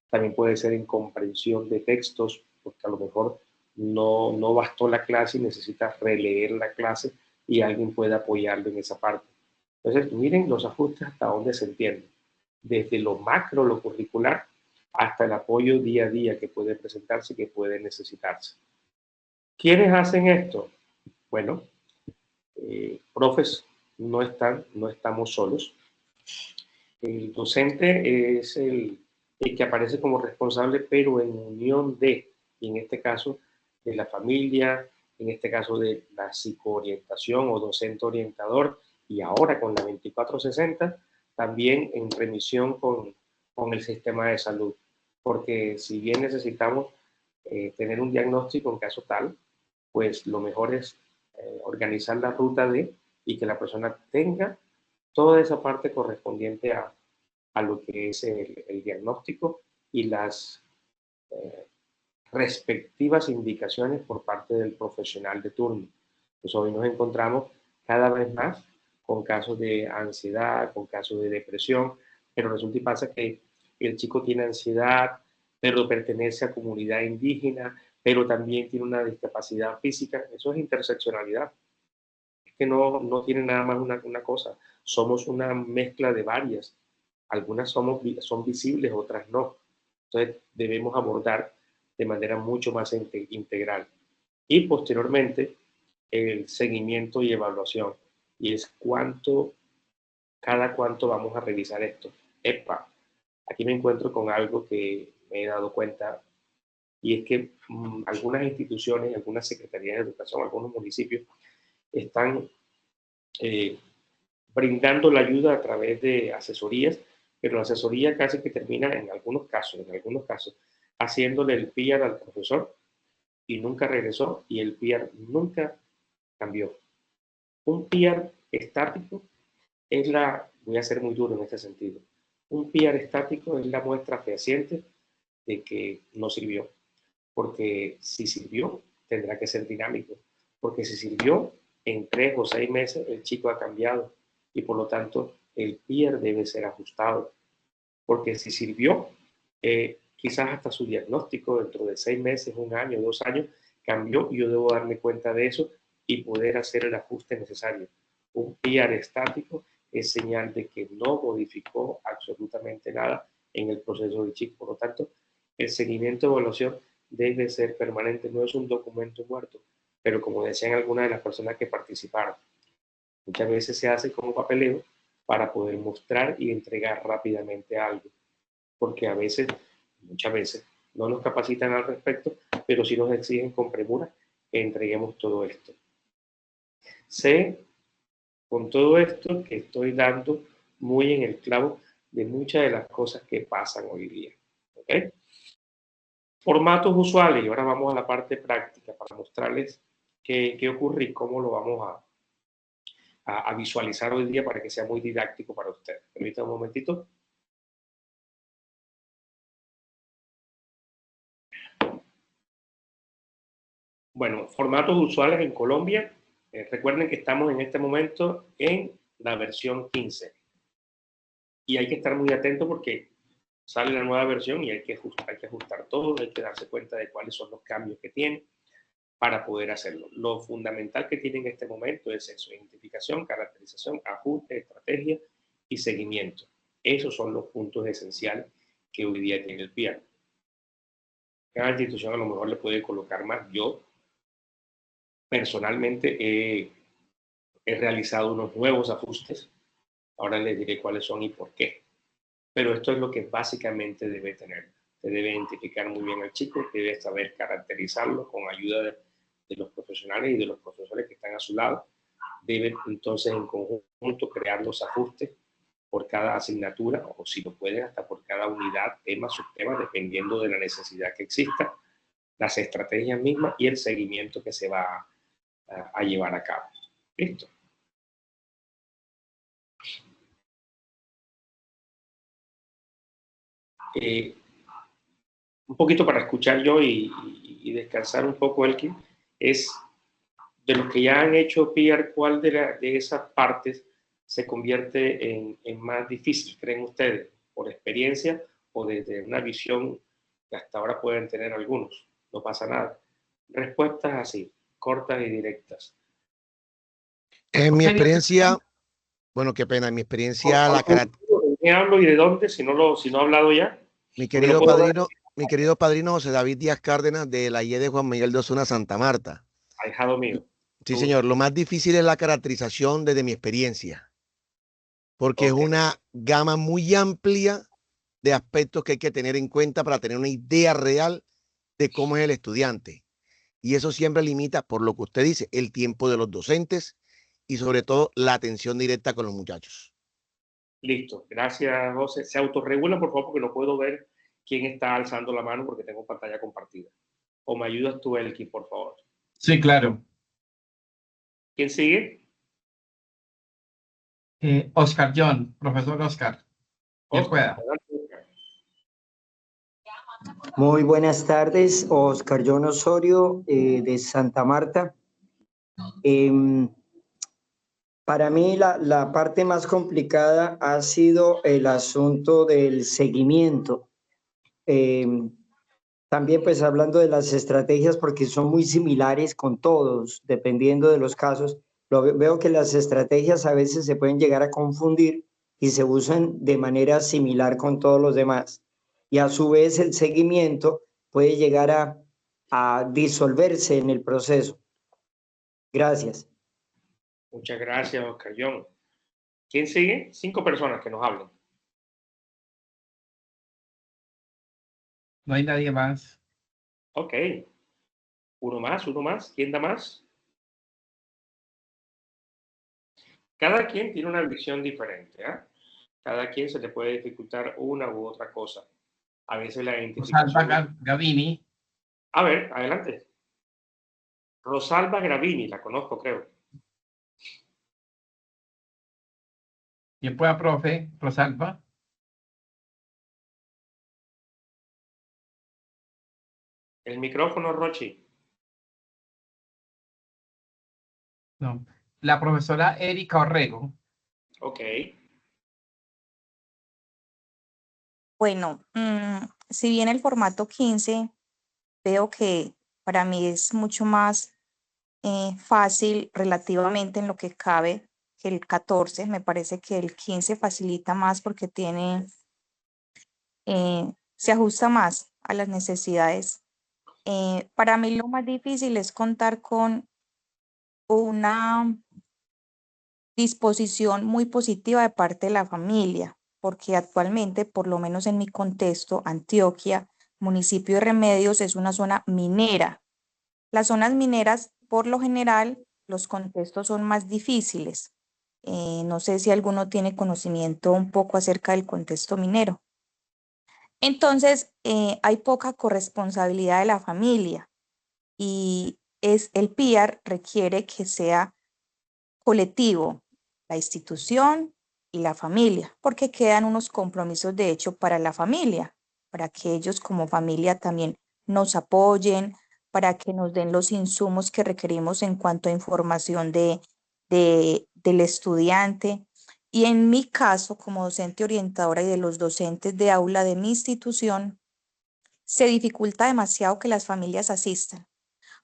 también puede ser en comprensión de textos, porque a lo mejor no bastó la clase y necesita releer la clase y alguien puede apoyarlo en esa parte. Entonces, miren los ajustes hasta donde se entiende. Desde lo macro, lo curricular, hasta el apoyo día a día que puede presentarse y que puede necesitarse. ¿Quiénes hacen esto? Bueno, profes no estamos solos. El docente es el que aparece como responsable, pero en unión de, y en este caso, de la familia, en este caso de la psicoorientación o docente orientador, y ahora con la 2460, también en remisión con el sistema de salud. Porque si bien necesitamos tener un diagnóstico en caso tal, pues lo mejor es organizar la ruta y que la persona tenga toda esa parte correspondiente a lo que es el diagnóstico y las respectivas indicaciones por parte del profesional de turno. Pues hoy nos encontramos cada vez más con casos de ansiedad, con casos de depresión, pero resulta y pasa que el chico tiene ansiedad, pero pertenece a comunidad indígena, pero también tiene una discapacidad física. Eso es interseccionalidad. Es que no tiene nada más una cosa. Somos una mezcla de varias. Algunas son visibles, otras no. Entonces debemos abordar de manera mucho más integral. Y posteriormente, el seguimiento y evaluación. Y es cuánto cada cuánto vamos a revisar esto. Epa, aquí me encuentro con algo que me he dado cuenta, y es que algunas instituciones, algunas secretarías de educación, algunos municipios están brindando la ayuda a través de asesorías, pero la asesoría casi que termina en algunos casos, haciéndole el PR al profesor y nunca regresó, y el PR nunca cambió. Un PR estático es voy a ser muy duro en este sentido, un PR estático es la muestra fehaciente de que no sirvió, porque si sirvió, tendrá que ser dinámico, porque si sirvió, en 3 o 6 meses el chico ha cambiado, y por lo tanto el PR debe ser ajustado, porque si sirvió, quizás hasta su diagnóstico dentro de 6 meses, 1 año, 2 años, cambió, y yo debo darme cuenta de eso y poder hacer el ajuste necesario. Un PR estático es señal de que no modificó absolutamente nada en el proceso del chico. Por lo tanto, el seguimiento de evaluación debe ser permanente, no es un documento muerto, pero como decían algunas de las personas que participaron, muchas veces se hace como papeleo para poder mostrar y entregar rápidamente algo, porque a veces, muchas veces, no nos capacitan al respecto, pero sí nos exigen con premura que entreguemos todo esto. Sé, con todo esto, que estoy dando muy en el clavo de muchas de las cosas que pasan hoy día. ¿Okay? Formatos usuales, y ahora vamos a la parte práctica para mostrarles qué ocurre y cómo lo vamos a visualizar hoy día para que sea muy didáctico para ustedes. Permítanme un momentito. Bueno, formatos usuales en Colombia. Recuerden que estamos en este momento en la versión 15. Y hay que estar muy atento porque sale la nueva versión y hay que ajustar todo, hay que darse cuenta de cuáles son los cambios que tiene para poder hacerlo. Lo fundamental que tiene en este momento es eso: identificación, caracterización, ajuste, estrategia y seguimiento. Esos son los puntos esenciales que hoy día tiene el PR. Cada institución a lo mejor le puede colocar más. Yo personalmente he realizado unos nuevos ajustes. Ahora les diré cuáles son y por qué. Pero esto es lo que básicamente debe tener. Se debe identificar muy bien al chico, debe saber caracterizarlo con ayuda de los profesionales y de los profesores que están a su lado. Debe entonces en conjunto crear los ajustes por cada asignatura, o si lo pueden hasta por cada unidad, tema, subtema, dependiendo de la necesidad que exista, las estrategias mismas y el seguimiento que se va a llevar a cabo. ¿Listo? Un poquito para escuchar yo y descansar un poco, Elkin, es de los que ya han hecho PR, ¿cuál de esas partes se convierte en más difícil, creen ustedes, por experiencia o desde una visión que hasta ahora pueden tener algunos? No pasa nada. Respuestas así, cortas y directas. En mi experiencia, bueno, qué pena, en mi experiencia, ¿De qué hablo y de dónde? Si no he hablado ya. Mi querido padrino José David Díaz Cárdenas, de la IE de Juan Miguel de Osuna, Santa Marta. Ahijado mío. Sí, señor. Lo más difícil es la caracterización desde mi experiencia, porque es una gama muy amplia de aspectos que hay que tener en cuenta para tener una idea real de cómo es el estudiante. Y eso siempre limita, por lo que usted dice, el tiempo de los docentes y sobre todo la atención directa con los muchachos. Listo. Gracias, José. Se autorregula, por favor, porque no puedo ver quién está alzando la mano porque tengo pantalla compartida. ¿O me ayudas tú, Elkin, por favor? Sí, claro. ¿Quién sigue? Oscar John, profesor Oscar. Quien pueda. Muy buenas tardes, Oscar John Osorio, de Santa Marta. Para mí la parte más complicada ha sido el asunto del seguimiento. También pues hablando de las estrategias, porque son muy similares con todos, dependiendo de los casos. Veo que las estrategias a veces se pueden llegar a confundir y se usan de manera similar con todos los demás. Y a su vez el seguimiento puede llegar a disolverse en el proceso. Gracias. Muchas gracias, Oscar John. ¿Quién sigue? 5 personas que nos hablen. No hay nadie más. Ok. Uno más. ¿Quién da más? Cada quien tiene una visión diferente. Cada quien se le puede dificultar una u otra cosa. A veces la identificación... Rosalba Gavini. A ver, adelante. Rosalba Gravini, la conozco, creo. ¿Quién pueda, profe? Rosalba. El micrófono, Rochi. No. La profesora Erika Orrego. Ok. Bueno, si bien el formato 15, veo que para mí es mucho más fácil relativamente en lo que cabe que el 14. Me parece que el 15 facilita más porque se ajusta más a las necesidades. Para mí lo más difícil es contar con una disposición muy positiva de parte de la familia, porque actualmente, por lo menos en mi contexto, Antioquia, municipio de Remedios, es una zona minera. Las zonas mineras, por lo general, los contextos son más difíciles. No sé si alguno tiene conocimiento un poco acerca del contexto minero. Entonces, hay poca corresponsabilidad de la familia y el PIAR requiere que sea colectivo, la institución y la familia, porque quedan unos compromisos de hecho para la familia, para que ellos como familia también nos apoyen, para que nos den los insumos que requerimos en cuanto a información del estudiante. Y en mi caso, como docente orientadora y de los docentes de aula de mi institución, se dificulta demasiado que las familias asistan,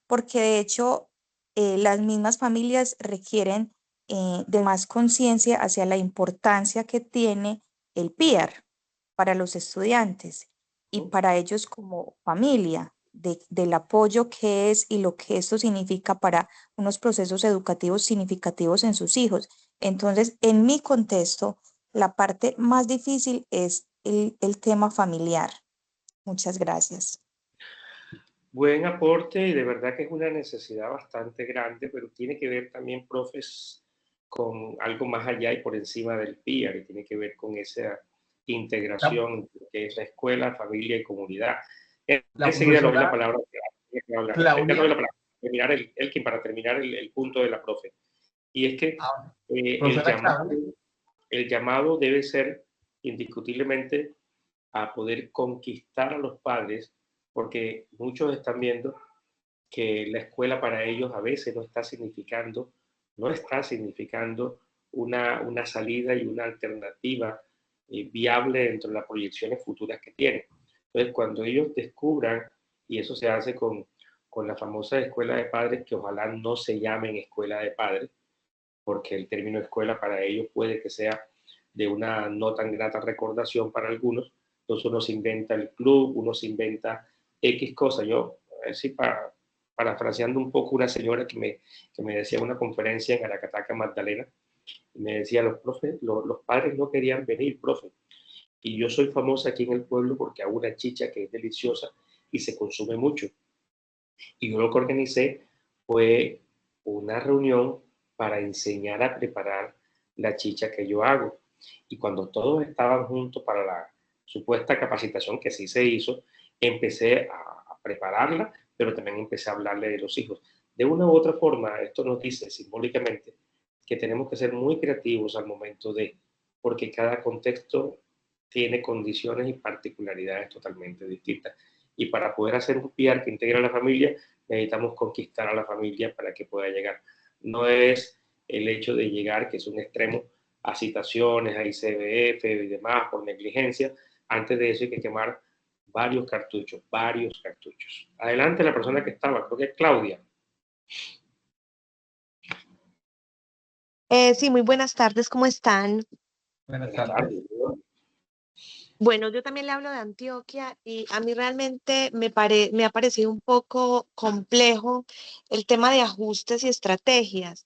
porque de hecho las mismas familias requieren de más conciencia hacia la importancia que tiene el PIAR para los estudiantes y para ellos como familia, del apoyo que es y lo que esto significa para unos procesos educativos significativos en sus hijos. Entonces, en mi contexto, la parte más difícil es el tema familiar. Muchas gracias. Buen aporte y de verdad que es una necesidad bastante grande, pero tiene que ver también, profes, con algo más allá y por encima del PIA, que tiene que ver con esa integración que es la escuela, familia y comunidad. Enseguida le doy la palabra. Claudia. Para terminar el punto de la profe. Y es que el llamado debe ser indiscutiblemente a poder conquistar a los padres, porque muchos están viendo que la escuela para ellos a veces no está significando una salida y una alternativa viable dentro de las proyecciones futuras que tienen. Entonces, cuando ellos descubran, y eso se hace con la famosa escuela de padres, que ojalá no se llamen escuela de padres, porque el término escuela para ellos puede que sea de una no tan grata recordación para algunos. Entonces uno se inventa el club, uno se inventa X cosa. Yo, así parafraseando un poco una señora que me decía en una conferencia en Aracataca, Magdalena, y me decía, los padres no querían venir, profe. Y yo soy famosa aquí en el pueblo porque hago una chicha que es deliciosa y se consume mucho. Y yo lo que organicé fue una reunión para enseñar a preparar la chicha que yo hago. Y cuando todos estaban juntos para la supuesta capacitación que sí se hizo, empecé a prepararla, pero también empecé a hablarle de los hijos. De una u otra forma, esto nos dice simbólicamente que tenemos que ser muy creativos al momento porque cada contexto tiene condiciones y particularidades totalmente distintas. Y para poder hacer un PIAR que integre a la familia, necesitamos conquistar a la familia para que pueda llegar. No es el hecho de llegar, que es un extremo, a citaciones, a ICBF y demás por negligencia. Antes de eso hay que quemar varios cartuchos. Adelante la persona que estaba, creo que es Claudia. Sí, muy buenas tardes, ¿cómo están? Buenas tardes. Bueno, yo también le hablo de Antioquia y a mí realmente me ha parecido un poco complejo el tema de ajustes y estrategias.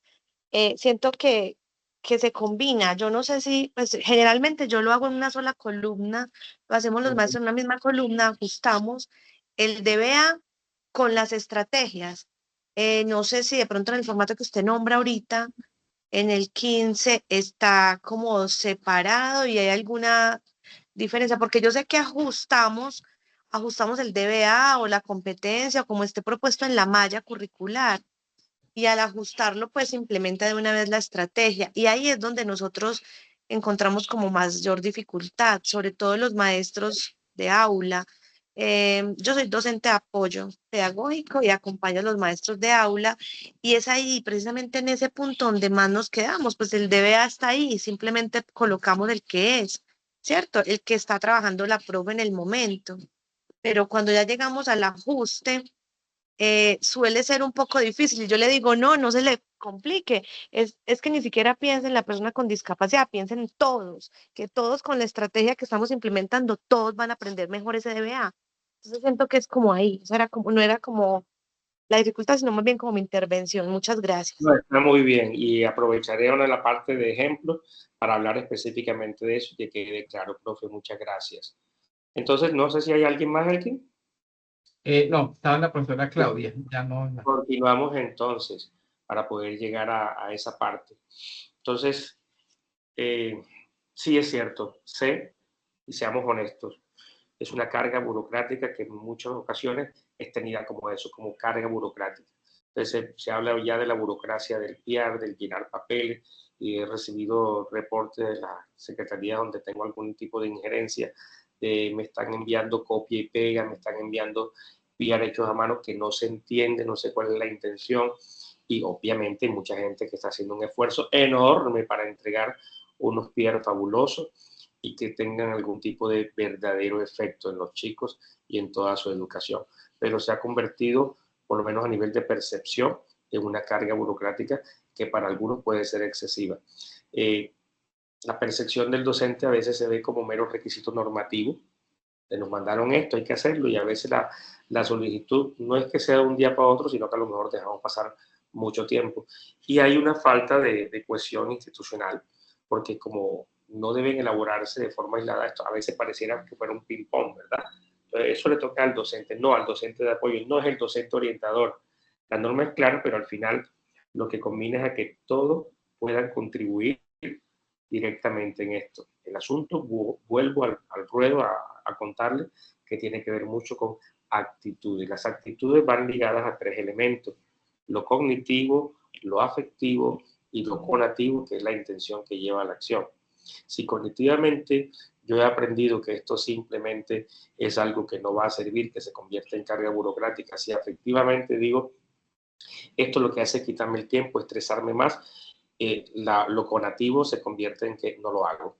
Siento que que se combina. Yo no sé si, pues generalmente yo lo hago en una sola columna, lo hacemos los maestros en una misma columna, ajustamos el DBA con las estrategias. No sé si de pronto en el formato que usted nombra ahorita, en el 15 está como separado y hay alguna diferencia, porque yo sé que ajustamos el DBA o la competencia o como esté propuesto en la malla curricular, y al ajustarlo pues se implementa de una vez la estrategia, y ahí es donde nosotros encontramos como mayor dificultad, sobre todo los maestros de aula. Yo soy docente de apoyo pedagógico y acompaño a los maestros de aula, y es ahí precisamente en ese punto donde más nos quedamos, pues el DBA está ahí, simplemente colocamos el que es, ¿cierto? El que está trabajando la profe en el momento, pero cuando ya llegamos al ajuste, suele ser un poco difícil. Y yo le digo, no, no se le complique. Es que ni siquiera piensa en la persona con discapacidad, piensen en todos, que todos con la estrategia que estamos implementando, todos van a aprender mejor ese DBA. Entonces siento que es como ahí, eso era como, no era como la dificultad, sino más bien como mi intervención. Muchas gracias. No, está muy bien, y aprovecharé ahora la parte de ejemplo para hablar específicamente de eso y que quede claro, profe. Muchas gracias. Entonces, no sé si hay alguien más aquí. No, estaba la profesora Claudia, ya no. Continuamos entonces para poder llegar a esa parte. Entonces, sí es cierto, sé, y seamos honestos, es una carga burocrática que en muchas ocasiones es tenida como eso, como carga burocrática. Entonces se habla ya de la burocracia del PR, del llenar papeles, y he recibido reportes de la secretaría donde tengo algún tipo de injerencia, me están enviando copia y pega, me están enviando PR hechos a mano que no se entiende, no sé cuál es la intención, y obviamente hay mucha gente que está haciendo un esfuerzo enorme para entregar unos PR fabulosos y que tengan algún tipo de verdadero efecto en los chicos y en toda su educación. Pero se ha convertido, por lo menos a nivel de percepción, en una carga burocrática que para algunos puede ser excesiva. La percepción del docente a veces se ve como mero requisito normativo. Nos mandaron esto, hay que hacerlo, y a veces la solicitud no es que sea de un día para otro, sino que a lo mejor dejamos pasar mucho tiempo. Y hay una falta de cohesión institucional, porque como no deben elaborarse de forma aislada, esto a veces pareciera que fuera un ping-pong, ¿verdad? Entonces, eso le toca al docente, no al docente de apoyo, no es el docente orientador. La norma es clara, pero al final lo que combina es a que todos puedan contribuir directamente en esto. El asunto, vuelvo al ruedo a contarle, que tiene que ver mucho con actitudes. Las actitudes van ligadas a tres elementos: lo cognitivo, lo afectivo y lo conativo, que es la intención que lleva a la acción. Si cognitivamente yo he aprendido que esto simplemente es algo que no va a servir, que se convierte en carga burocrática, si afectivamente digo, esto lo que hace es quitarme el tiempo, estresarme más, lo conativo se convierte en que no lo hago,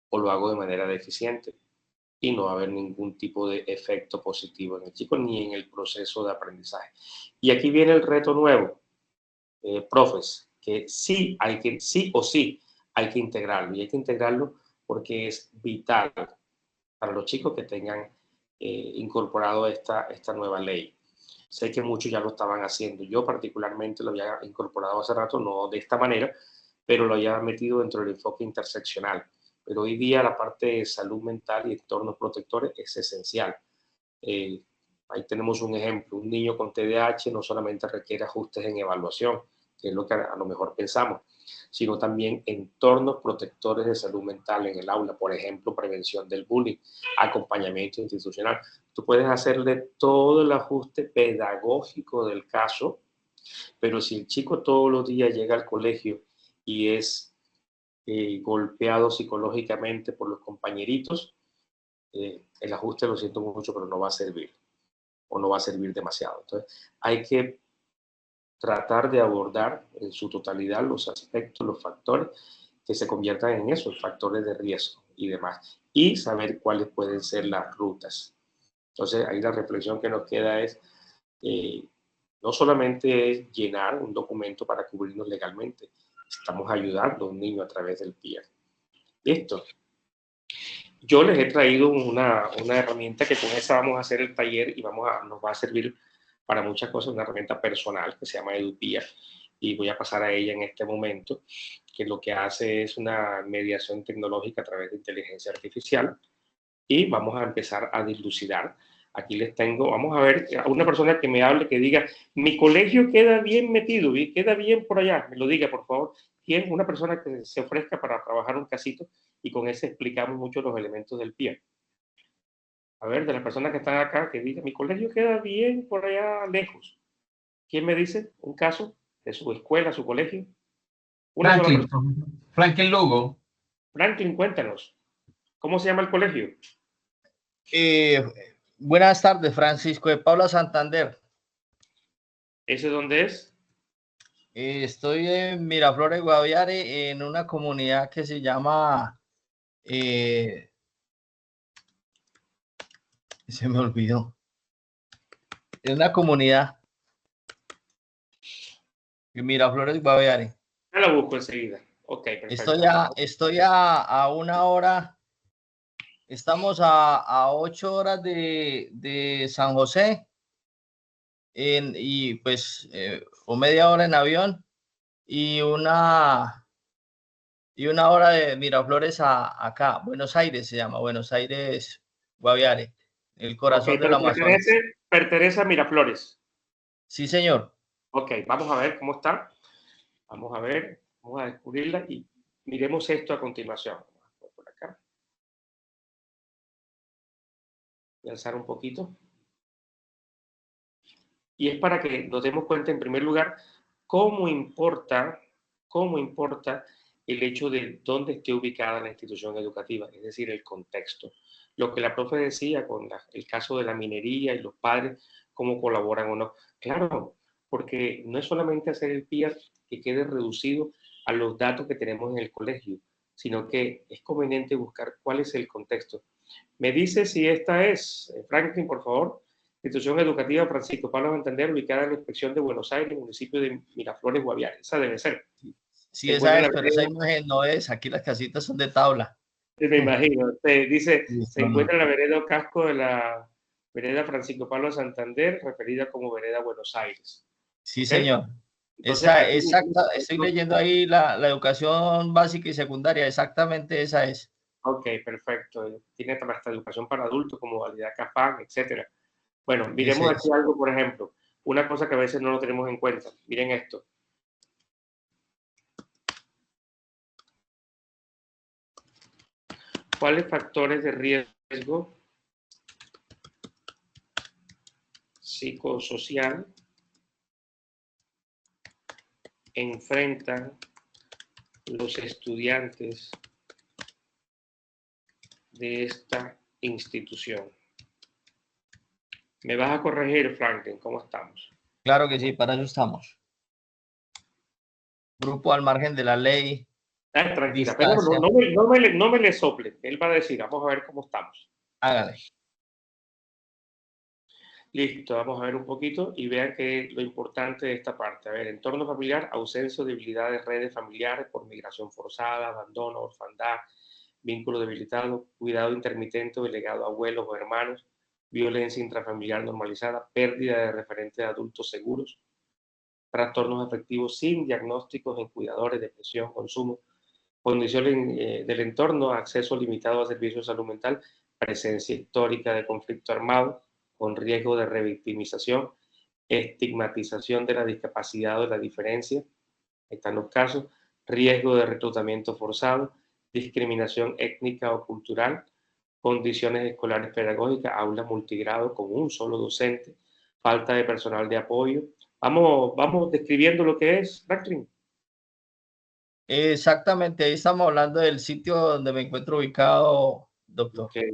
o lo hago de manera deficiente, y no va a haber ningún tipo de efecto positivo en el chico ni en el proceso de aprendizaje. Y aquí viene el reto nuevo, profes, que sí o sí hay que integrarlo, y hay que integrarlo porque es vital para los chicos que tengan incorporado esta nueva ley. Sé que muchos ya lo estaban haciendo. Yo particularmente lo había incorporado hace rato, no de esta manera, pero lo había metido dentro del enfoque interseccional. Pero hoy día la parte de salud mental y entornos protectores es esencial. Ahí tenemos un ejemplo: un niño con TDAH no solamente requiere ajustes en evaluación, que es lo que a lo mejor pensamos, sino también entornos protectores de salud mental en el aula, por ejemplo, prevención del bullying, acompañamiento institucional. Tú puedes hacerle todo el ajuste pedagógico del caso, pero si el chico todos los días llega al colegio y es golpeado psicológicamente por los compañeritos, el ajuste, lo siento mucho, pero no va a servir, o no va a servir demasiado. Entonces, hay que tratar de abordar en su totalidad los aspectos, los factores que se conviertan en esos factores de riesgo y demás, y saber cuáles pueden ser las rutas. Entonces, ahí la reflexión que nos queda es, no solamente es llenar un documento para cubrirnos legalmente, estamos ayudando a un niño a través del PIA. Listo. Yo les he traído una herramienta que con esa vamos a hacer el taller y nos va a servir para muchas cosas, una herramienta personal que se llama EduPIA, y voy a pasar a ella en este momento, que lo que hace es una mediación tecnológica a través de inteligencia artificial, y vamos a empezar a dilucidar. Aquí les tengo, vamos a ver a una persona que me hable, que diga, mi colegio queda bien metido, queda bien por allá, me lo diga, por favor. ¿Quién? Una persona que se ofrezca para trabajar un casito, y con ese explicamos mucho los elementos del PIAR. A ver, de las personas que están acá, que diga, mi colegio queda bien por allá lejos. ¿Quién me dice un caso de su escuela, su colegio? Una sola Franklin, persona. Franklin Lugo. Franklin, cuéntanos. ¿Cómo se llama el colegio? Buenas tardes, Francisco de Paula Santander. ¿Ese dónde es? Estoy en Miraflores, Guaviare, en una comunidad que se llama... se me olvidó. Es una comunidad en Miraflores, Guaviare. Ya la busco enseguida. Ok, perfecto. Estoy a una hora. Estamos a 8 horas de San José. Y pues o media hora en avión y una hora de Miraflores a acá. Buenos Aires se llama, Buenos Aires, Guaviare, el corazón Okay, del Amazonas. Pertenece a Miraflores. Sí, señor. Ok, vamos a ver cómo está. Vamos a ver, vamos a descubrirla y miremos esto a continuación. Por acá. Voy a alzar un poquito. Y es para que nos demos cuenta, en primer lugar, cómo importa el hecho de dónde esté ubicada la institución educativa, es decir, el contexto. Lo que la profe decía con el caso de la minería y los padres, cómo colaboran o no. Claro, porque no es solamente hacer el PIAR que quede reducido a los datos que tenemos en el colegio, sino que es conveniente buscar cuál es el contexto. Me dice si esta es, Franklin, por favor. Institución Educativa Francisco Pablo Santander, ubicada en la inspección de Buenos Aires, municipio de Miraflores, Guaviare. Esa debe ser. Sí, esa es, pero esa imagen no es. Aquí las casitas son de tabla. Me imagino. Dice, Sí, se encuentra en la vereda Casco de la vereda Francisco Pablo Santander, referida como vereda Buenos Aires. Sí, ¿Okay? Señor. Entonces, Exacta, estoy leyendo ahí la educación básica y secundaria, exactamente esa es. Ok, perfecto. Tiene hasta educación para adultos como modalidad CAFAN, etcétera. Bueno, miremos aquí algo, por ejemplo, una cosa que a veces no lo tenemos en cuenta. Miren esto. ¿Cuáles factores de riesgo psicosocial enfrentan los estudiantes de esta institución? ¿Me vas a corregir, Franklin? ¿Cómo estamos? Claro que sí, para eso estamos. Grupo al margen de la ley. Tranquila, pero no me le sople. Él va a decir, vamos a ver cómo estamos. Hágale. Listo, vamos a ver un poquito y vean que lo importante de esta parte. A ver, entorno familiar, ausencia o debilidad de redes familiares por migración forzada, abandono, orfandad, vínculo debilitado, cuidado intermitente o delegado a abuelos o hermanos, violencia intrafamiliar normalizada, pérdida de referentes de adultos seguros, trastornos afectivos sin diagnósticos en cuidadores, depresión, consumo, condiciones del entorno, acceso limitado a servicios de salud mental, presencia histórica de conflicto armado, con riesgo de revictimización, estigmatización de la discapacidad o de la diferencia, están los casos, riesgo de reclutamiento forzado, discriminación étnica o cultural, condiciones escolares pedagógicas, aula multigrado con un solo docente, falta de personal de apoyo. Vamos describiendo lo que es, Franklin. Exactamente, ahí estamos hablando del sitio donde me encuentro ubicado, doctor. Okay.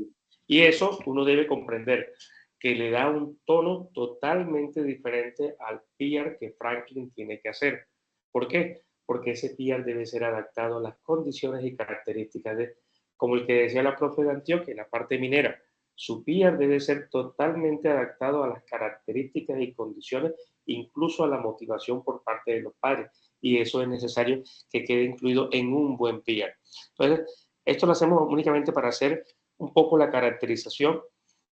Y eso uno debe comprender, que le da un tono totalmente diferente al PIAR que Franklin tiene que hacer. ¿Por qué? Porque ese PIAR debe ser adaptado a las condiciones y características de, como el que decía la profe de Antioquia, la parte minera. Su PIAR debe ser totalmente adaptado a las características y condiciones, incluso a la motivación por parte de los padres. Y eso es necesario que quede incluido en un buen PIAR. Entonces, esto lo hacemos únicamente para hacer un poco la caracterización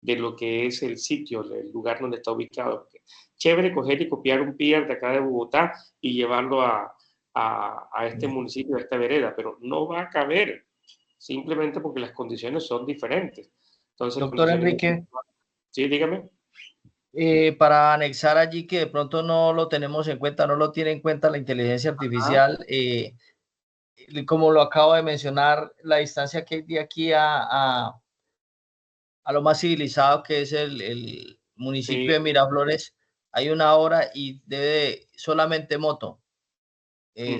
de lo que es el sitio, el lugar donde está ubicado. Chévere coger y copiar un PIAR de acá de Bogotá y llevarlo a a este municipio, a esta vereda, pero no va a caber, simplemente porque las condiciones son diferentes. Entonces, Doctor Enrique, sí, dígame. Para anexar allí que de pronto no lo tenemos en cuenta, no lo tiene en cuenta la inteligencia artificial, como lo acabo de mencionar, la distancia que hay de aquí a lo más civilizado que es el municipio de Miraflores, hay 1 hora y debe solamente moto.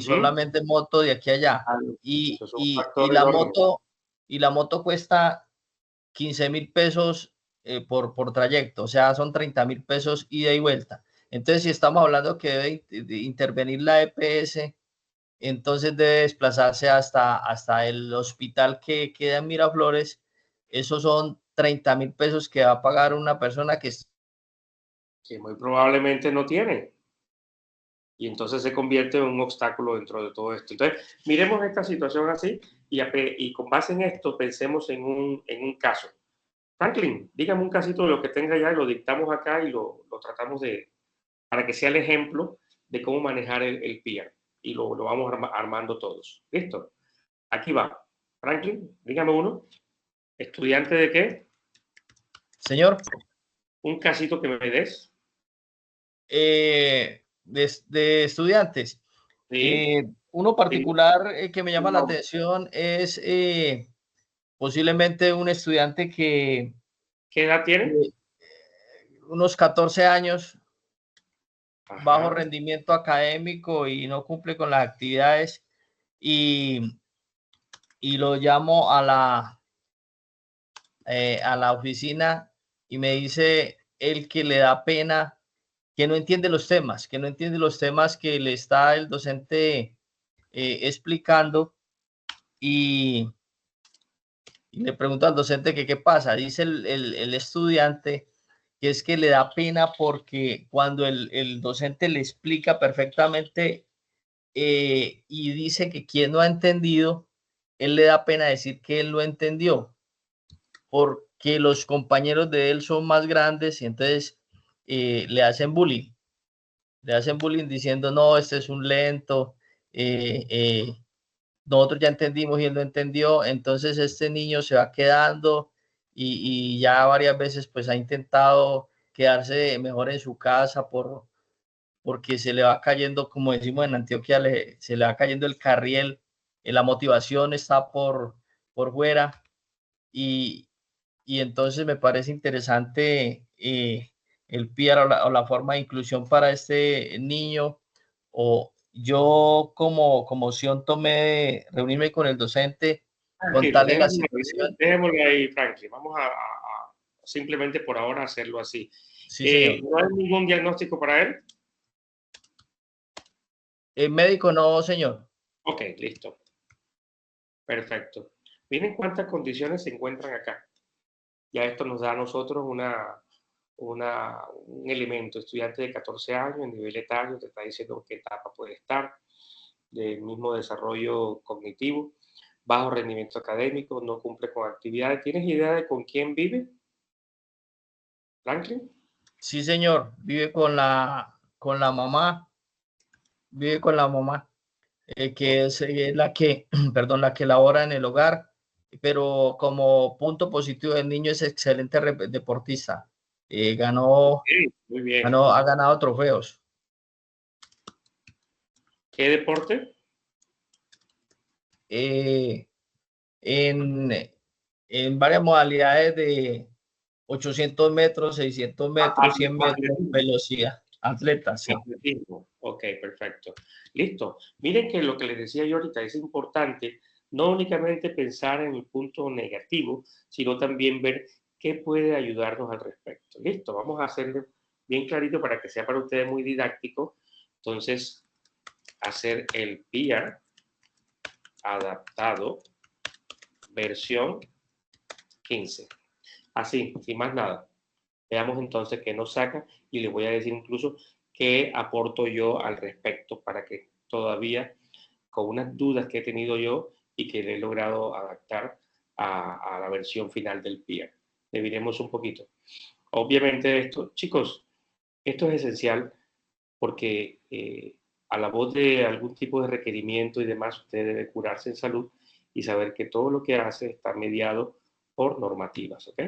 Solamente moto de aquí a allá. Y la moto cuesta 15.000 pesos por trayecto, o sea, son 30.000 pesos ida y vuelta. Entonces, si estamos hablando que debe intervenir la EPS, entonces debe desplazarse hasta el hospital que queda en Miraflores. Esos son 30.000 pesos que va a pagar una persona que muy probablemente no tiene. Y entonces se convierte en un obstáculo dentro de todo esto. Entonces, miremos esta situación así y con base en esto pensemos en un caso. Franklin, dígame un casito de lo que tenga ya y lo dictamos acá y lo tratamos para que sea el ejemplo de cómo manejar el PIA. Y lo vamos armando todos. ¿Listo? Aquí va. Franklin, dígame uno. ¿Estudiante de qué? Señor. Un casito que me des. De estudiantes. Sí. Uno particular que me llama la atención es posiblemente un estudiante que... ¿Qué edad tiene? Unos 14 años, Ajá. Bajo rendimiento académico y no cumple con las actividades y lo llamo a la oficina y me dice él que le da pena, que no entiende los temas, que le está el docente explicando y le pregunto al docente que qué pasa. Dice el estudiante que es que le da pena porque cuando el docente le explica perfectamente y dice que quien no ha entendido, él le da pena decir que él lo entendió, porque los compañeros de él son más grandes y entonces le hacen bullying. Le hacen bullying diciendo, no, este es un lento, nosotros ya entendimos y él no entendió, entonces este niño se va quedando y ya varias veces pues ha intentado quedarse mejor en su casa porque se le va cayendo, como decimos en Antioquia, se le va cayendo el carriel, la motivación está por fuera y entonces me parece interesante el PIAR o la forma de inclusión para este niño. O yo como opción tomé de reunirme con el docente, contarle la situación. Dejémoslo ahí, Franklin. Vamos a simplemente por ahora hacerlo así. Sí, señor. ¿No hay ningún diagnóstico para él? El médico no, señor. Ok, listo. Perfecto. Miren cuántas condiciones se encuentran acá. Ya esto nos da a nosotros un elemento. Estudiante de 14 años, en nivel etario, te está diciendo qué etapa puede estar, del mismo desarrollo cognitivo, bajo rendimiento académico, no cumple con actividades. ¿Tienes idea de con quién vive, Franklin? Sí, señor. Vive con la mamá. Vive con la mamá, que es la que, perdón, la que labora en el hogar, pero como punto positivo del niño es excelente deportista. Muy bien. Ha ganado trofeos. ¿Qué deporte? En varias modalidades de 800 metros, 600 metros, 100 metros, velocidad. Atleta, sí. Atletismo. Ok, perfecto. Listo. Miren que lo que les decía yo ahorita es importante no únicamente pensar en el punto negativo, sino también ver qué puede ayudarnos al respecto. Listo, vamos a hacerlo bien clarito para que sea para ustedes muy didáctico. Entonces, hacer el PIA adaptado versión 15. Así, sin más nada. Veamos entonces qué nos saca y les voy a decir incluso qué aporto yo al respecto para que todavía, con unas dudas que he tenido yo y que le he logrado adaptar a la versión final del PIA. Definiremos un poquito. Obviamente esto, chicos, esto es esencial porque a la voz de algún tipo de requerimiento y demás, usted debe curarse en salud y saber que todo lo que hace está mediado por normativas, ¿ok?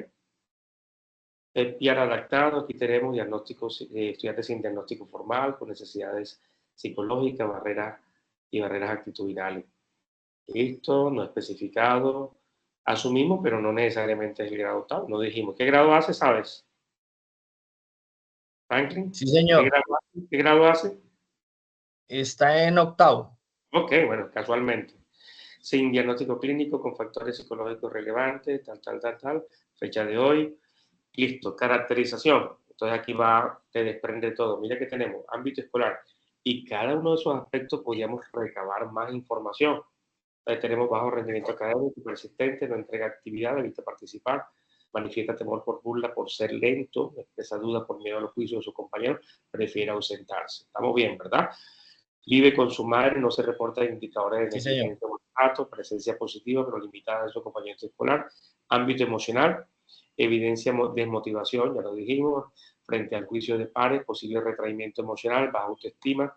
El PIAR adaptado, aquí tenemos diagnósticos, estudiantes sin diagnóstico formal, con necesidades psicológicas, barreras actitudinales. Esto no especificado, asumimos, pero no necesariamente es el grado octavo. No dijimos, ¿qué grado hace, sabes? Franklin, Sí, señor. ¿Qué grado hace? Está en octavo. Ok, bueno, casualmente. Sin diagnóstico clínico, con factores psicológicos relevantes, tal, fecha de hoy. Listo, caracterización. Entonces aquí te desprende todo. Mira que tenemos ámbito escolar. Y cada uno de esos aspectos podríamos recabar más información. Tenemos bajo rendimiento académico, persistente, no entrega actividad, evita participar, manifiesta temor por burla, por ser lento, expresa dudas por miedo a los juicios de sus compañeros, prefiere ausentarse. Estamos bien, ¿verdad? Vive con su madre, no se reporta indicadores de negligencia o maltrato, presencia positiva pero limitada de su compañero escolar, ámbito emocional, evidencia desmotivación, ya lo dijimos, frente al juicio de pares, posible retraimiento emocional, baja autoestima,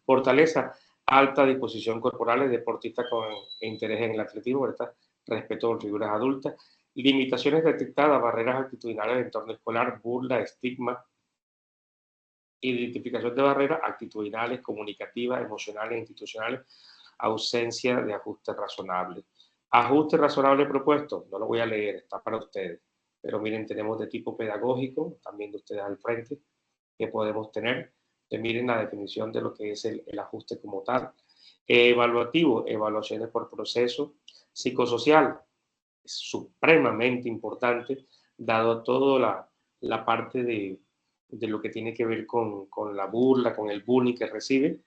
fortaleza, alta disposición corporal, deportista con interés en el atletismo, ¿verdad? Respeto por figuras adultas, limitaciones detectadas, barreras actitudinales en entorno escolar, burla, estigma, identificación de barreras actitudinales, comunicativas, emocionales, institucionales, ausencia de ajuste razonable. Ajuste razonable propuesto, no lo voy a leer, está para ustedes, pero miren, tenemos de tipo pedagógico, también de ustedes al frente, que podemos tener. Miren la definición de lo que es el ajuste como tal. Evaluativo, evaluaciones por proceso. Psicosocial, es supremamente importante, dado toda la parte de lo que tiene que ver con la burla, con el bullying que recibe,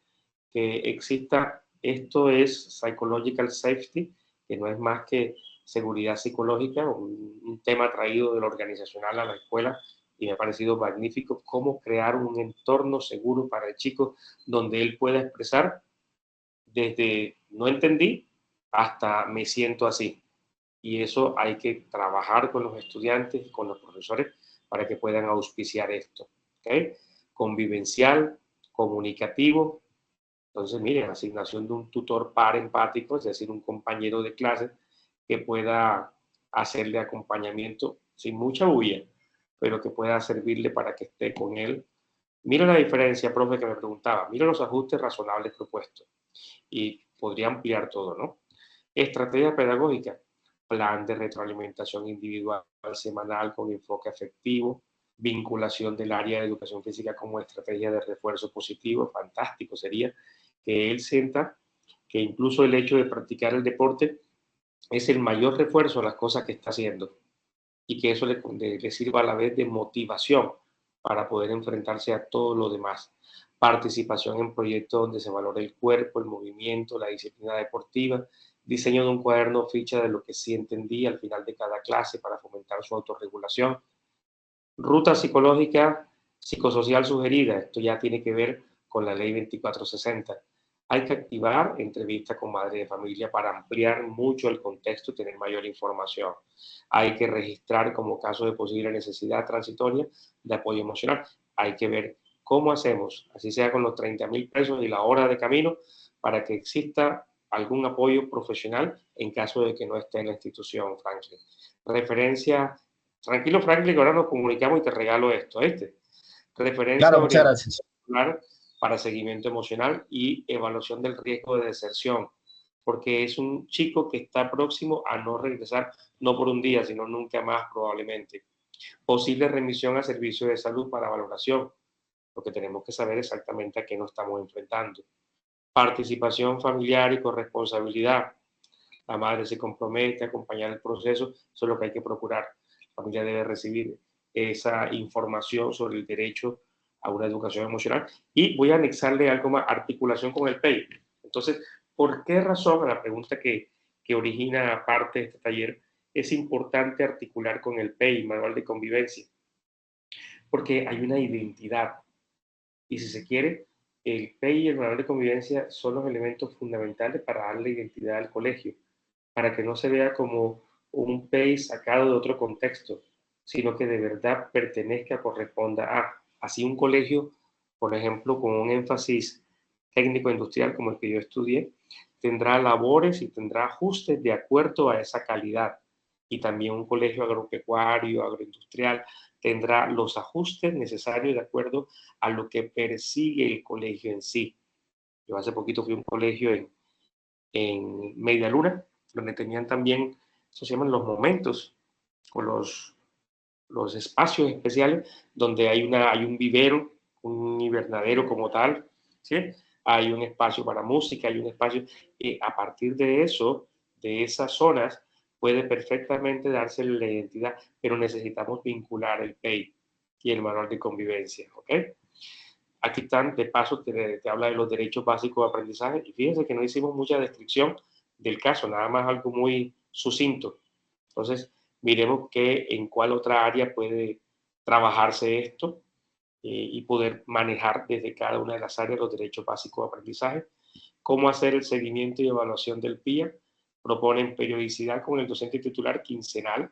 que exista, esto es psychological safety, que no es más que seguridad psicológica, un tema traído de lo organizacional a la escuela, y me ha parecido magnífico cómo crear un entorno seguro para el chico donde él pueda expresar desde no entendí hasta me siento así. Y eso hay que trabajar con los estudiantes y con los profesores para que puedan auspiciar esto. ¿Okay? Convivencial, comunicativo. Entonces, miren, asignación de un tutor par empático, es decir, un compañero de clase que pueda hacerle acompañamiento sin mucha bulla, pero que pueda servirle para que esté con él. Mira la diferencia, profe, que me preguntaba. Mira los ajustes razonables propuestos. Y podría ampliar todo, ¿no? Estrategia pedagógica, plan de retroalimentación individual semanal con enfoque afectivo, vinculación del área de educación física como estrategia de refuerzo positivo, fantástico sería que él sienta que incluso el hecho de practicar el deporte es el mayor refuerzo a las cosas que está haciendo y que eso le sirva a la vez de motivación para poder enfrentarse a todo lo demás. Participación en proyectos donde se valore el cuerpo, el movimiento, la disciplina deportiva, diseño de un cuaderno ficha de lo que sí entendí al final de cada clase para fomentar su autorregulación. Ruta psicológica, psicosocial sugerida, esto ya tiene que ver con la ley 2460. Hay que activar entrevistas con madre de familia para ampliar mucho el contexto y tener mayor información. Hay que registrar como caso de posible necesidad transitoria de apoyo emocional. Hay que ver cómo hacemos, así sea con los 30,000 pesos y la hora de camino, para que exista algún apoyo profesional en caso de que no esté en la institución, Franklin. Referencia, tranquilo Franklin, que ahora nos comunicamos y te regalo esto, Referencia claro, muchas gracias. Para seguimiento emocional y evaluación del riesgo de deserción, porque es un chico que está próximo a no regresar, no por un día, sino nunca más probablemente. Posible remisión a servicio de salud para valoración, lo que tenemos que saber exactamente a qué nos estamos enfrentando. Participación familiar y corresponsabilidad. La madre se compromete a acompañar el proceso, eso es lo que hay que procurar. La familia debe recibir esa información sobre el derecho a una educación emocional. Y voy a anexarle algo más, articulación con el PEI. Entonces, ¿por qué razón? La pregunta que origina parte de este taller, es importante articular con el PEI, Manual de Convivencia, porque hay una identidad. Y si se quiere, el PEI y el Manual de Convivencia son los elementos fundamentales para darle identidad al colegio, para que no se vea como un PEI sacado de otro contexto, sino que de verdad pertenezca, corresponda a. Así un colegio, por ejemplo, con un énfasis técnico industrial como el que yo estudié, tendrá labores y tendrá ajustes de acuerdo a esa calidad. Y también un colegio agropecuario, agroindustrial, tendrá los ajustes necesarios de acuerdo a lo que persigue el colegio en sí. Yo hace poquito fui a un colegio en Media Luna, donde tenían también, eso se llaman los momentos, o los espacios especiales, donde hay un vivero, un invernadero como tal, ¿sí? Hay un espacio para música, hay un espacio, a partir de eso, de esas zonas, puede perfectamente darse la identidad, pero necesitamos vincular el PEI y el manual de convivencia, ¿ok? Aquí están, de paso, te habla de los derechos básicos de aprendizaje, y fíjense que no hicimos mucha descripción del caso, nada más algo muy sucinto. Entonces, miremos en cuál otra área puede trabajarse esto y poder manejar desde cada una de las áreas los derechos básicos de aprendizaje. Cómo hacer el seguimiento y evaluación del PIA. Proponen periodicidad con el docente titular quincenal,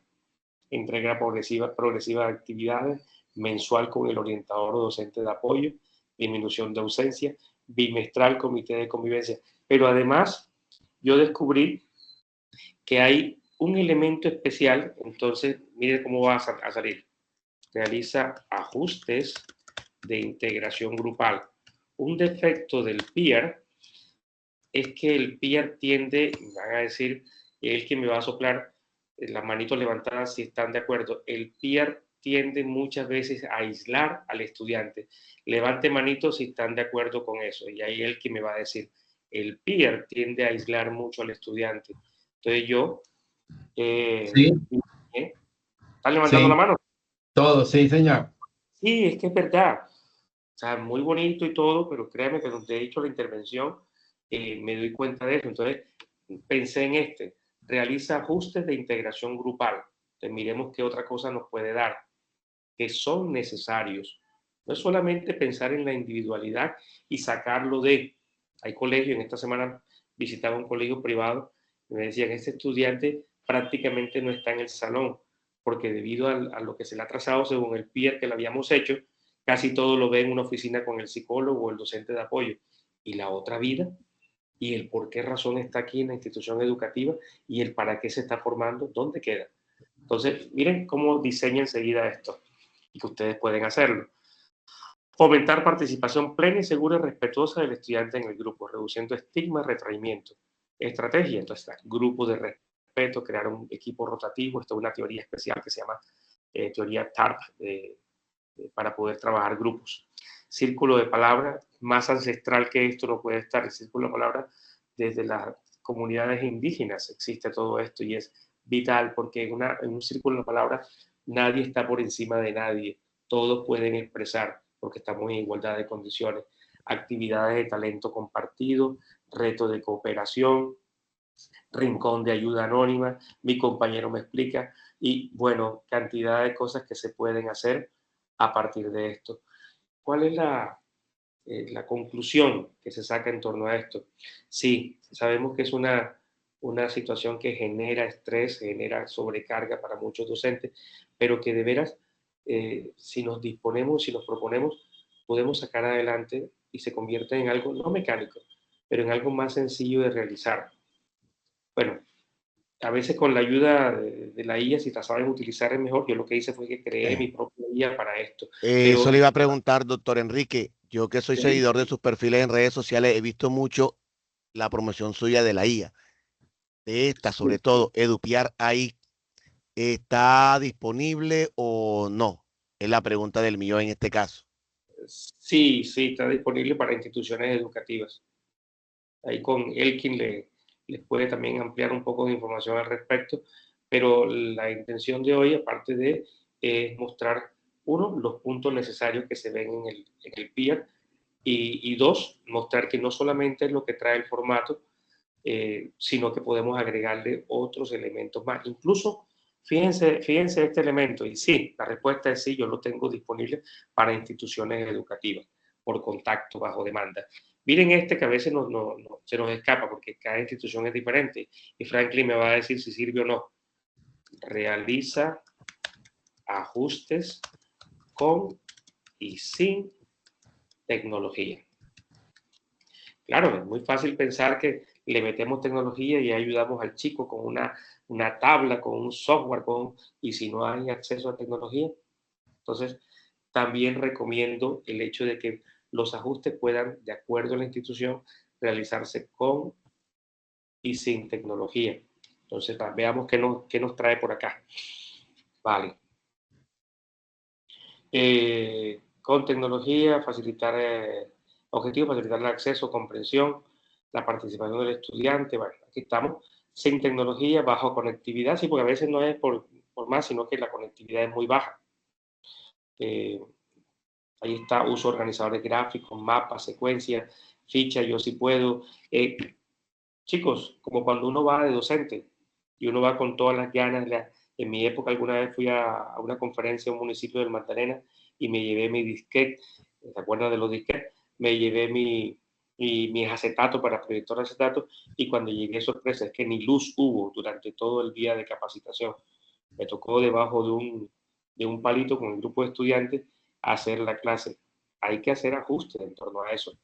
entrega progresiva de actividades, mensual con el orientador o docente de apoyo, disminución de ausencia, bimestral comité de convivencia. Pero además, yo descubrí que hay un elemento especial, entonces, mire cómo va a salir. Realiza ajustes de integración grupal. Un defecto del peer es que el peer tiende, van a decir, el que me va a soplar las manitos levantadas si están de acuerdo, el peer tiende muchas veces a aislar al estudiante. Levante manitos si están de acuerdo con eso, y ahí el que me va a decir, el peer tiende a aislar mucho al estudiante. Entonces yo, Sí. ¿están levantando Sí. la mano? Todo, sí, señor. Sí, es que es verdad. O sea, muy bonito y todo, pero créame que donde he hecho la intervención, me doy cuenta de eso. Entonces, pensé en realiza ajustes de integración grupal. Entonces, miremos qué otra cosa nos puede dar, que son necesarios. No es solamente pensar en la individualidad y sacarlo de... Hay colegios, en esta semana visitaba un colegio privado y me decían, este estudiante prácticamente no está en el salón, porque debido a lo que se le ha trazado según el PIR que le habíamos hecho, casi todo lo ve en una oficina con el psicólogo o el docente de apoyo. Y la otra vida, y el por qué razón está aquí en la institución educativa, y el para qué se está formando, ¿dónde queda? Entonces, miren cómo diseña enseguida esto, y que ustedes pueden hacerlo. Fomentar participación plena y segura y respetuosa del estudiante en el grupo, reduciendo estigma y retraimiento. Estrategia, entonces, grupo de respeto, crear un equipo rotativo. Esto es una teoría especial que se llama teoría TARP, para poder trabajar grupos. Círculo de palabra, más ancestral que esto no puede estar. El círculo de palabra, desde las comunidades indígenas existe todo esto y es vital, porque en un círculo de palabra nadie está por encima de nadie, todos pueden expresar, porque estamos en igualdad de condiciones. Actividades de talento compartido, reto de cooperación, rincón de ayuda anónima, mi compañero me explica, y bueno, cantidad de cosas que se pueden hacer a partir de esto. ¿Cuál es la conclusión que se saca en torno a esto? Sí, sabemos que es una situación que genera estrés, genera sobrecarga para muchos docentes, pero que de veras, si nos disponemos, si nos proponemos, podemos sacar adelante y se convierte en algo no mecánico, pero en algo más sencillo de realizar. Bueno, a veces con la ayuda de la IA, si la sabes utilizar es mejor. Yo lo que hice fue que creé mi propia IA para esto. Eso le iba a preguntar, doctor Enrique. Yo que soy Sí. seguidor de sus perfiles en redes sociales, he visto mucho la promoción suya de la IA. De esta, sobre todo, Edupiar AI, ¿está disponible o no? Es la pregunta del millón en este caso. Sí, está disponible para instituciones educativas. Ahí con Elkin les puede también ampliar un poco de información al respecto, pero la intención de hoy, aparte de mostrar, uno, los puntos necesarios que se ven en el PIR, y dos, mostrar que no solamente es lo que trae el formato, sino que podemos agregarle otros elementos más. Incluso, fíjense este elemento, y sí, la respuesta es sí, yo lo tengo disponible para instituciones educativas, por contacto, bajo demanda. Miren que a veces se nos escapa, porque cada institución es diferente, y Franklin me va a decir si sirve o no. Realiza ajustes con y sin tecnología. Claro, es muy fácil pensar que le metemos tecnología y ayudamos al chico con una tabla, con un software, y si no hay acceso a tecnología. Entonces, también recomiendo el hecho de que los ajustes puedan, de acuerdo a la institución, realizarse con y sin tecnología. Entonces, veamos qué nos trae por acá. Vale. Con tecnología, objetivo, facilitar el acceso, comprensión, la participación del estudiante. Bueno, aquí estamos. Sin tecnología, bajo conectividad, sí, porque a veces no es por más, sino que la conectividad es muy baja. Ahí está, uso organizadores gráficos, mapas, secuencias, fichas, yo sí puedo. Chicos, como cuando uno va de docente y uno va con todas las ganas. En mi época alguna vez fui a una conferencia en un municipio del Magdalena y me llevé mi disquete, ¿se acuerdan de los disquetes? Me llevé mi acetato para proyector de acetato, y cuando llegué, sorpresa, es que ni luz hubo durante todo el día de capacitación. Me tocó debajo de un palito con el grupo de estudiantes hacer la clase. Hay que hacer ajustes en torno a eso.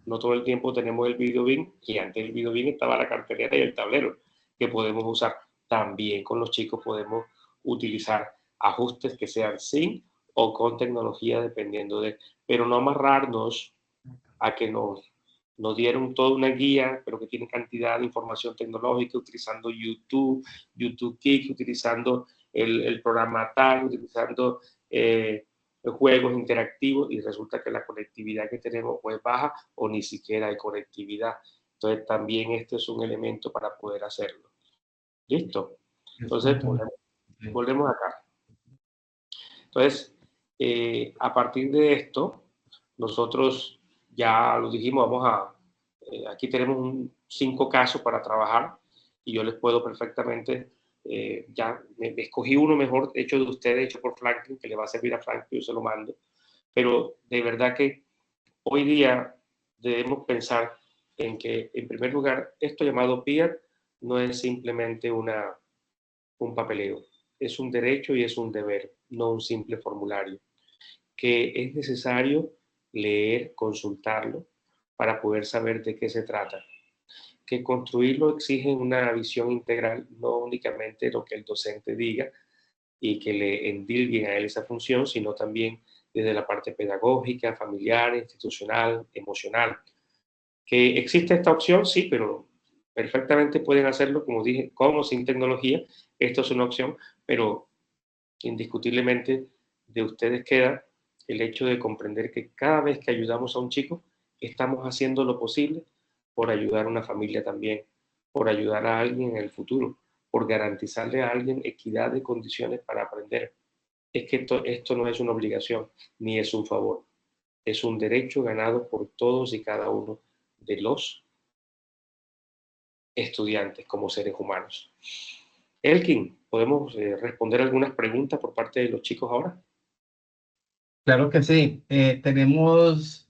No todo el tiempo tenemos el videobeam, y antes del videobeam estaba la cartelera y el tablero que podemos usar. También con los chicos podemos utilizar ajustes que sean sin o con tecnología, dependiendo de, pero no amarrarnos a que nos dieron toda una guía, pero que tiene cantidad de información tecnológica, utilizando YouTube, YouTube Kids, utilizando el programa tal, utilizando juegos interactivos, y resulta que la conectividad que tenemos pues baja o ni siquiera hay conectividad. Entonces también este es un elemento para poder hacerlo. ¿Listo? Entonces volvemos acá. Entonces, a partir de esto, nosotros ya lo dijimos, aquí tenemos 5 casos para trabajar, y yo les puedo perfectamente, ya me escogí uno mejor hecho de ustedes, hecho por Franklin, que le va a servir a Franklin, yo se lo mando. Pero de verdad que hoy día debemos pensar en que, en primer lugar, esto llamado PIAR no es simplemente un papeleo, es un derecho y es un deber, no un simple formulario, que es necesario leer, consultarlo, para poder saber de qué se trata. Que construirlo exige una visión integral, no únicamente lo que el docente diga y que le endilguen a él esa función, sino también desde la parte pedagógica, familiar, institucional, emocional. ¿Que existe esta opción? Sí, pero perfectamente pueden hacerlo, como dije, con o sin tecnología. Esto es una opción, pero indiscutiblemente de ustedes queda el hecho de comprender que cada vez que ayudamos a un chico, estamos haciendo lo posible por ayudar a una familia también, por ayudar a alguien en el futuro, por garantizarle a alguien equidad de condiciones para aprender. Es que esto no es una obligación, ni es un favor. Es un derecho ganado por todos y cada uno de los estudiantes como seres humanos. Elkin, ¿podemos responder algunas preguntas por parte de los chicos ahora? Claro que sí. Tenemos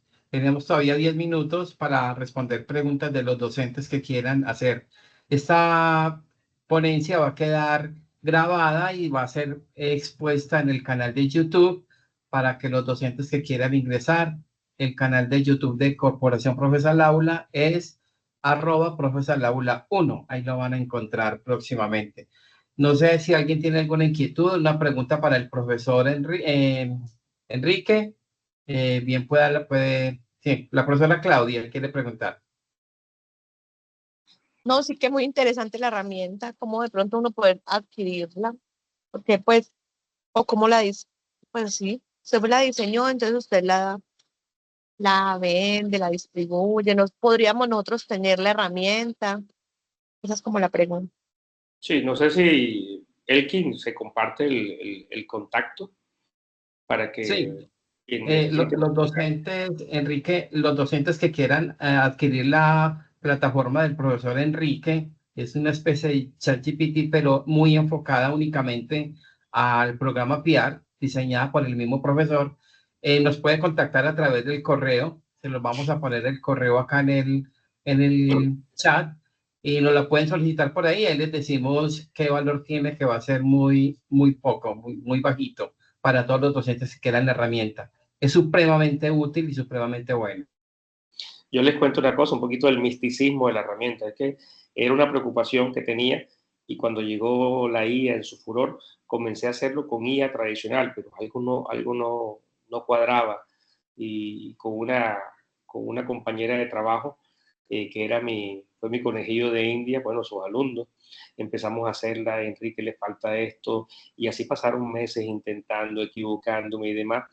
todavía 10 minutos para responder preguntas de los docentes que quieran hacer. Esta ponencia va a quedar grabada y va a ser expuesta en el canal de YouTube para que los docentes que quieran ingresar. El canal de YouTube de Corporación Profesor Aula es @profesalaula1. Ahí lo van a encontrar próximamente. No sé si alguien tiene alguna inquietud, una pregunta para el profesor Enrique. Bien sí, la profesora Claudia quiere preguntar. No, sí que muy interesante la herramienta, cómo de pronto uno poder adquirirla, porque pues, o cómo la dice, pues sí, usted la diseñó, entonces usted la vende, la distribuye, podríamos nosotros tener la herramienta. Esa es como la pregunta. Sí, no sé si Elkin se comparte el contacto para que Sí. quien necesite. Los docentes, Enrique, los docentes que quieran adquirir la plataforma del profesor Enrique, es una especie de ChatGPT, pero muy enfocada únicamente al programa PIAR, diseñada por el mismo profesor. Nos puede contactar a través del correo, se los vamos a poner el correo acá en el chat, y nos la pueden solicitar por ahí. Ahí les decimos qué valor tiene, que va a ser muy poco, muy bajito para todos los docentes que quieran la herramienta. Es supremamente útil y supremamente bueno. Yo les cuento una cosa, un poquito del misticismo de la herramienta. Es que era una preocupación que tenía y cuando llegó la IA en su furor, comencé a hacerlo con IA tradicional, pero algo no cuadraba. Y con una compañera de trabajo, que fue mi conejillo de India, bueno, sus alumnos, empezamos a hacerla, Enrique, le falta esto, y así pasaron meses intentando, equivocándome y demás,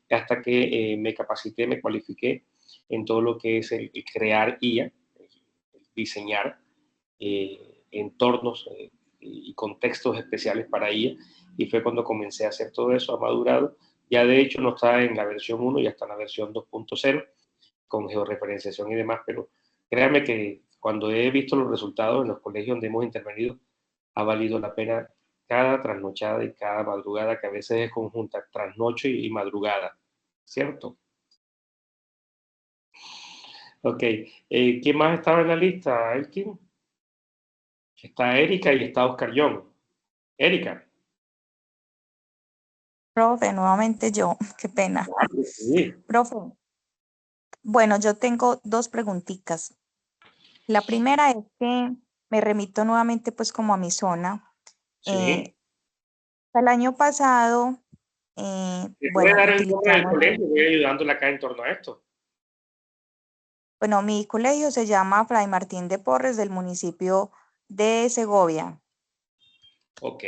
hasta que me capacité, me cualifiqué en todo lo que es el crear IA, el diseñar entornos y contextos especiales para IA, y fue cuando comencé a hacer todo eso, ha madurado. Ya de hecho no está en la versión 1, ya está en la versión 2.0, con georreferenciación y demás, pero créanme que cuando he visto los resultados en los colegios donde hemos intervenido, ha valido la pena cada trasnochada y cada madrugada, que a veces es conjunta, trasnocho y madrugada, ¿cierto? Ok, ¿quién más estaba en la lista, Elkin? Está Erika y está Oscar John. Erika. Profe, nuevamente yo, qué pena. Sí. Profe, bueno, yo tengo dos preguntitas. La primera es que me remito nuevamente pues como a mi zona. Sí. El año pasado, ¿Me puede bueno, dar el nombre del utilizamos, colegio? Voy ayudándola acá en torno a esto. bueno, mi colegio se llama Fray Martín de Porres del municipio de Segovia. Ok.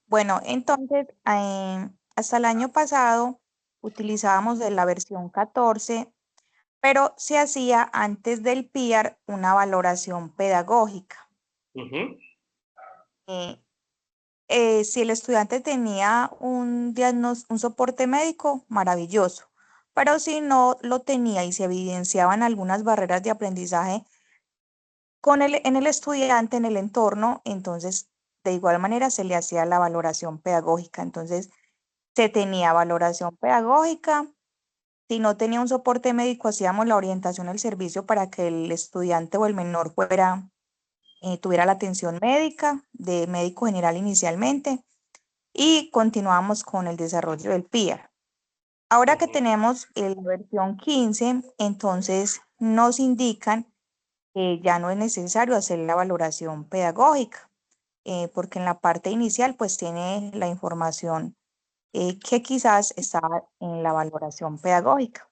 Bueno, entonces, hasta el año pasado utilizábamos de la versión 14, pero se hacía antes del PIAR una valoración pedagógica. Si el estudiante tenía un soporte médico, maravilloso, pero si no lo tenía y se evidenciaban algunas barreras de aprendizaje en el estudiante, en el entorno, entonces de igual manera se le hacía la valoración pedagógica. Entonces se tenía valoración pedagógica. Si no tenía un soporte médico, hacíamos la orientación al servicio para que el estudiante o el menor tuviera la atención médica de médico general inicialmente, y continuamos con el desarrollo del PIAR. Ahora que tenemos la versión 15, entonces nos indican que ya no es necesario hacer la valoración pedagógica, porque en la parte inicial pues tiene la información que quizás estaba en la valoración pedagógica.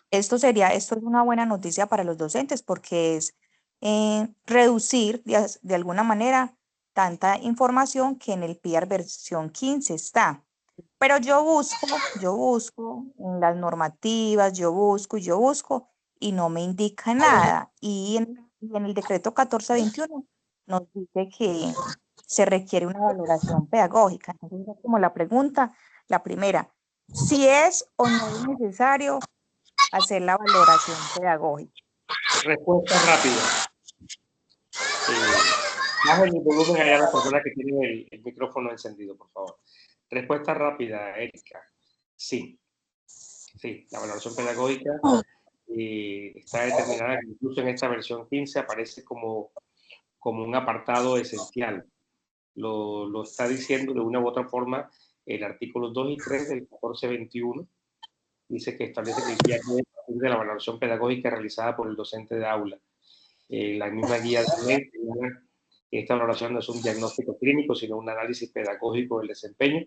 Esto es una buena noticia para los docentes porque es reducir de alguna manera tanta información que en el PIAR versión 15 está. Pero yo busco en las normativas, yo busco y no me indica nada. Y en el decreto 1421 nos dice que se requiere una valoración pedagógica. Entonces, es como la pregunta, la primera, si es o no es necesario hacer la valoración pedagógica. Respuesta rápida. Baja el volumen allá a la persona que tiene el micrófono encendido, por favor. Respuesta rápida, Erika. Sí. Sí, la valoración pedagógica está determinada, que incluso en esta versión 15 aparece como un apartado esencial. Lo está diciendo de una u otra forma el artículo 2 y 3 del 1421. Dice que establece que el guía debe partir de la valoración pedagógica realizada por el docente de aula. La misma guía también señala que esta valoración no es un diagnóstico clínico, sino un análisis pedagógico del desempeño.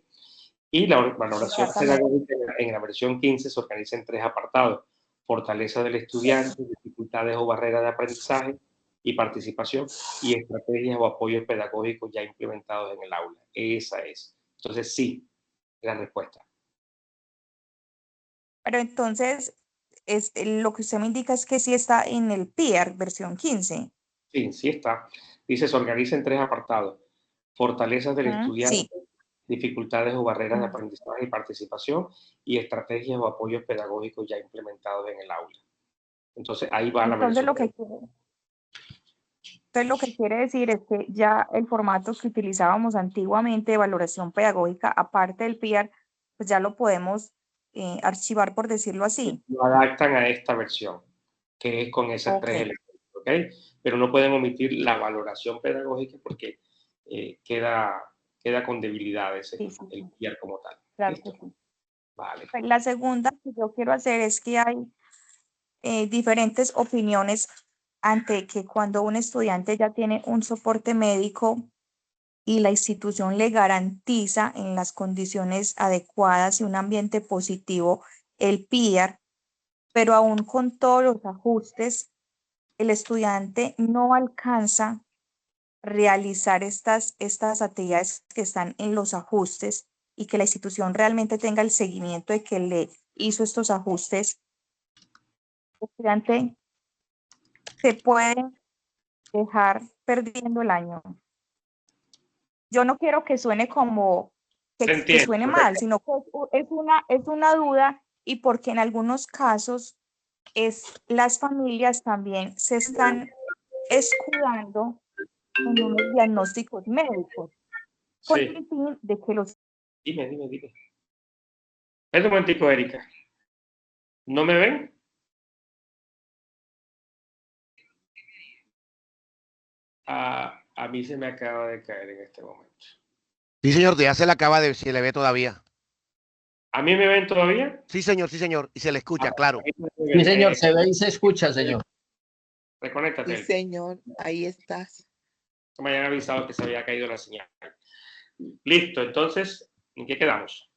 Y la valoración pedagógica en la versión 15 se organiza en 3 apartados: fortaleza del estudiante, dificultades o barreras de aprendizaje y participación, y estrategias o apoyos pedagógicos ya implementados en el aula. Esa es. Entonces, sí, la respuesta. Pero entonces, lo que usted me indica es que sí está en el PIAR versión 15. Sí, sí está. Dice, se organiza en 3 apartados: fortalezas del estudiante, Sí. dificultades o barreras de aprendizaje y participación, y estrategias o apoyos pedagógicos ya implementados en el aula. Entonces, ahí va la versión. Entonces, lo que quiere decir es que ya el formato que utilizábamos antiguamente de evaluación pedagógica, aparte del PIAR, pues ya lo podemos archivar, por decirlo así. Lo adaptan a esta versión, que es con esos 3 elementos, ¿ok? Pero no pueden omitir la valoración pedagógica porque queda con debilidades el PIAR como tal. Claro. ¿Listo? Vale. La segunda que yo quiero hacer es que hay diferentes opiniones ante que cuando un estudiante ya tiene un soporte médico y la institución le garantiza en las condiciones adecuadas y un ambiente positivo el PIAR, pero aún con todos los ajustes, el estudiante no alcanza a realizar estas actividades que están en los ajustes y que la institución realmente tenga el seguimiento de que le hizo estos ajustes, el estudiante se puede dejar perdiendo el año. Yo no quiero que suene como que suene mal, sino que es una duda y porque en algunos casos las familias también se están escudando en unos diagnósticos médicos con Sí. el fin de que los... Dime. Espera un momentico, Erika. ¿No me ven? A mí se me acaba de caer en este momento. Sí, señor, ya se le acaba de, se le ve todavía. ¿A mí me ven todavía? Sí, señor, y se le escucha, claro. Sí, señor, se ve y se escucha, señor. Reconéctate. Sí, señor, ahí estás. Me habían avisado que se había caído la señal. Listo, entonces, ¿en qué quedamos?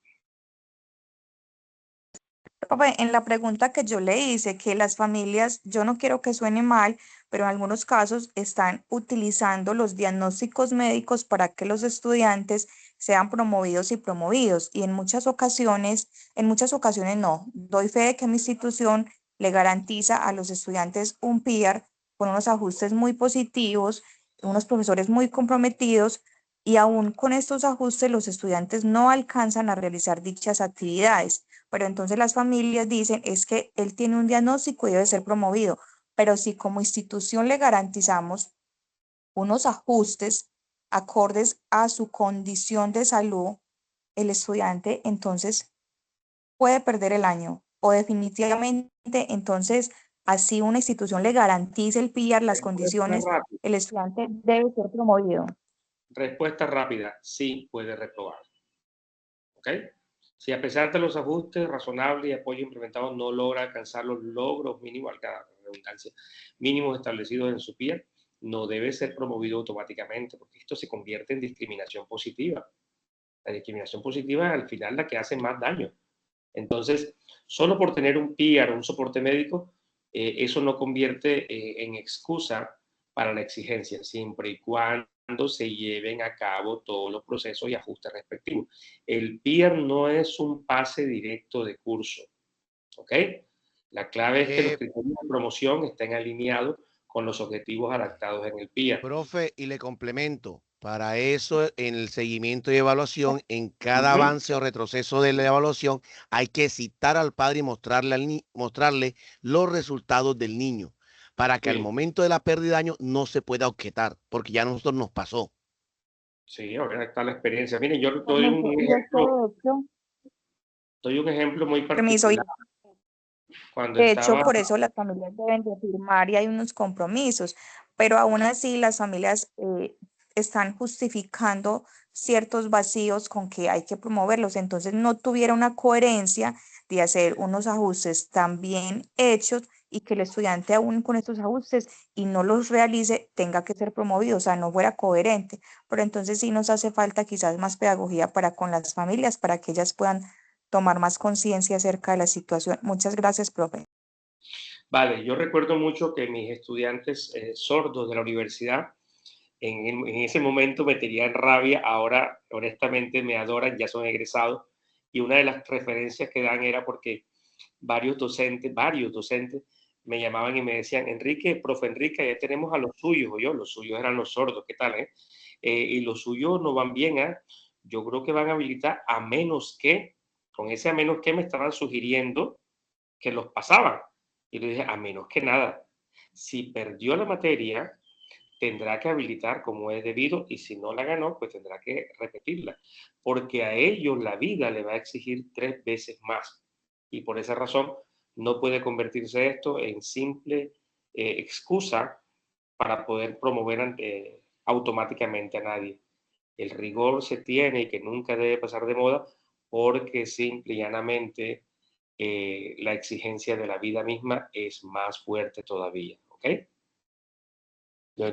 En la pregunta que yo le hice, que las familias, yo no quiero que suene mal, pero en algunos casos están utilizando los diagnósticos médicos para que los estudiantes sean promovidos y promovidos. Y en muchas ocasiones no. Doy fe de que mi institución le garantiza a los estudiantes un PIAR con unos ajustes muy positivos, unos profesores muy comprometidos, y aún con estos ajustes los estudiantes no alcanzan a realizar dichas actividades. Pero entonces las familias dicen, es que él tiene un diagnóstico y debe ser promovido. Pero si como institución le garantizamos unos ajustes acordes a su condición de salud, el estudiante entonces puede perder el año o definitivamente entonces así una institución le garantice el PIAR, las condiciones, el estudiante debe ser promovido. Respuesta rápida, sí puede reprobar. ¿Ok? Si a pesar de los ajustes razonables y apoyo implementados no logra alcanzar los logros mínimos, la redundancia, mínimos establecidos en su PIAR, no debe ser promovido automáticamente, porque esto se convierte en discriminación positiva. La discriminación positiva es al final la que hace más daño. Entonces, solo por tener un PIAR o un soporte médico, eso no convierte en excusa para la exigencia, siempre y cuando se lleven a cabo todos los procesos y ajustes respectivos. El PIAR no es un pase directo de curso, ¿ok? La clave es que los criterios de promoción estén alineados con los objetivos adaptados en el PIAR. Profe, y le complemento, para eso en el seguimiento y evaluación, en cada avance o retroceso de la evaluación, hay que citar al padre y mostrarle los resultados del niño, para que al momento de la pérdida de año no se pueda objetar, porque ya a nosotros nos pasó. Sí, ahora está la experiencia. Miren, yo doy un ejemplo muy particular. De hecho, por eso las familias deben de firmar y hay unos compromisos, pero aún así las familias están justificando ciertos vacíos con que hay que promoverlos. Entonces no tuviera una coherencia de hacer unos ajustes tan bien hechos y que el estudiante aún con estos ajustes y no los realice tenga que ser promovido, o sea, no fuera coherente. Pero entonces sí nos hace falta quizás más pedagogía para con las familias, para que ellas puedan tomar más conciencia acerca de la situación. Muchas gracias, profe. Vale, yo recuerdo mucho que mis estudiantes sordos de la universidad en ese momento me tenían rabia, ahora honestamente me adoran, ya son egresados, y una de las referencias que dan era porque varios docentes me llamaban y me decían, Enrique, profe Enrique, ya tenemos a los suyos, o yo, los suyos eran los sordos, ¿qué tal? Y los suyos no van bien, yo creo que van a habilitar a menos que, con ese a menos que me estaban sugiriendo que los pasaban. Y le dije, a menos que nada, si perdió la materia, tendrá que habilitar como es debido y si no la ganó, pues tendrá que repetirla, porque a ellos la vida le va a exigir 3 veces más y por esa razón no puede convertirse esto en simple excusa para poder promover automáticamente a nadie. El rigor se tiene y que nunca debe pasar de moda porque simple y llanamente la exigencia de la vida misma es más fuerte todavía, ¿ok?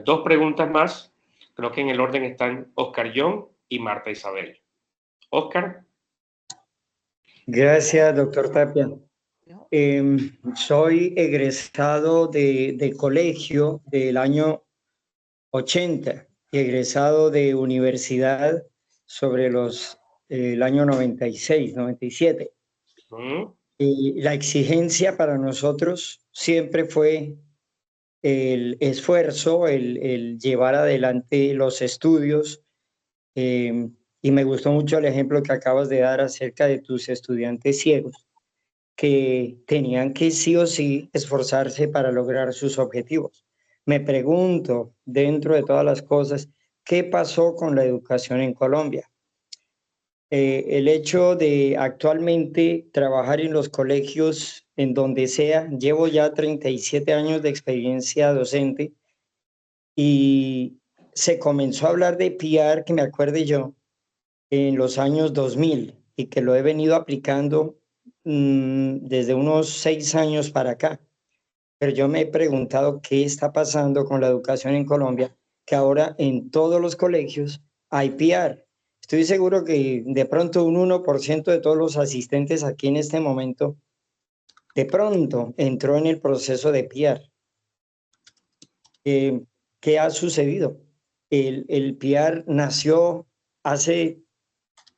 Dos preguntas más, creo que en el orden están Oscar John y Marta Isabel. Oscar. Gracias, doctor Tapia. Soy egresado de colegio del año 80 y egresado de universidad sobre el año 96, 97. Y la exigencia para nosotros siempre fue el esfuerzo, el llevar adelante los estudios. Y me gustó mucho el ejemplo que acabas de dar acerca de tus estudiantes ciegos, que tenían que sí o sí esforzarse para lograr sus objetivos. Me pregunto, dentro de todas las cosas, ¿qué pasó con la educación en Colombia? El hecho de actualmente trabajar en los colegios, en donde sea, llevo ya 37 años de experiencia docente y se comenzó a hablar de PR, que me acuerde yo, en los años 2000 y que lo he venido aplicando desde unos 6 años para acá. Pero yo me he preguntado qué está pasando con la educación en Colombia, que ahora en todos los colegios hay PR. Estoy seguro que de pronto un 1% de todos los asistentes aquí en este momento, de pronto entró en el proceso de PR. ¿Qué ha sucedido? El PR nació hace,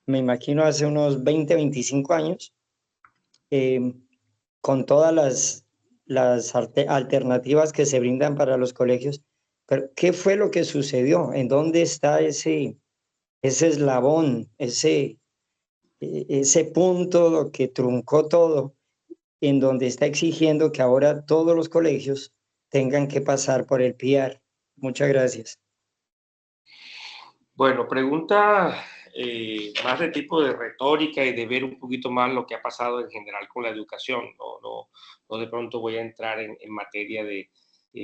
me imagino, hace unos 20, 25 años, con todas las alternativas que se brindan para los colegios. Pero, ¿qué fue lo que sucedió? ¿En dónde está ese eslabón, ese punto que truncó todo, en donde está exigiendo que ahora todos los colegios tengan que pasar por el PR? Muchas gracias. Bueno, pregunta más de tipo de retórica y de ver un poquito más lo que ha pasado en general con la educación. No de pronto voy a entrar en materia de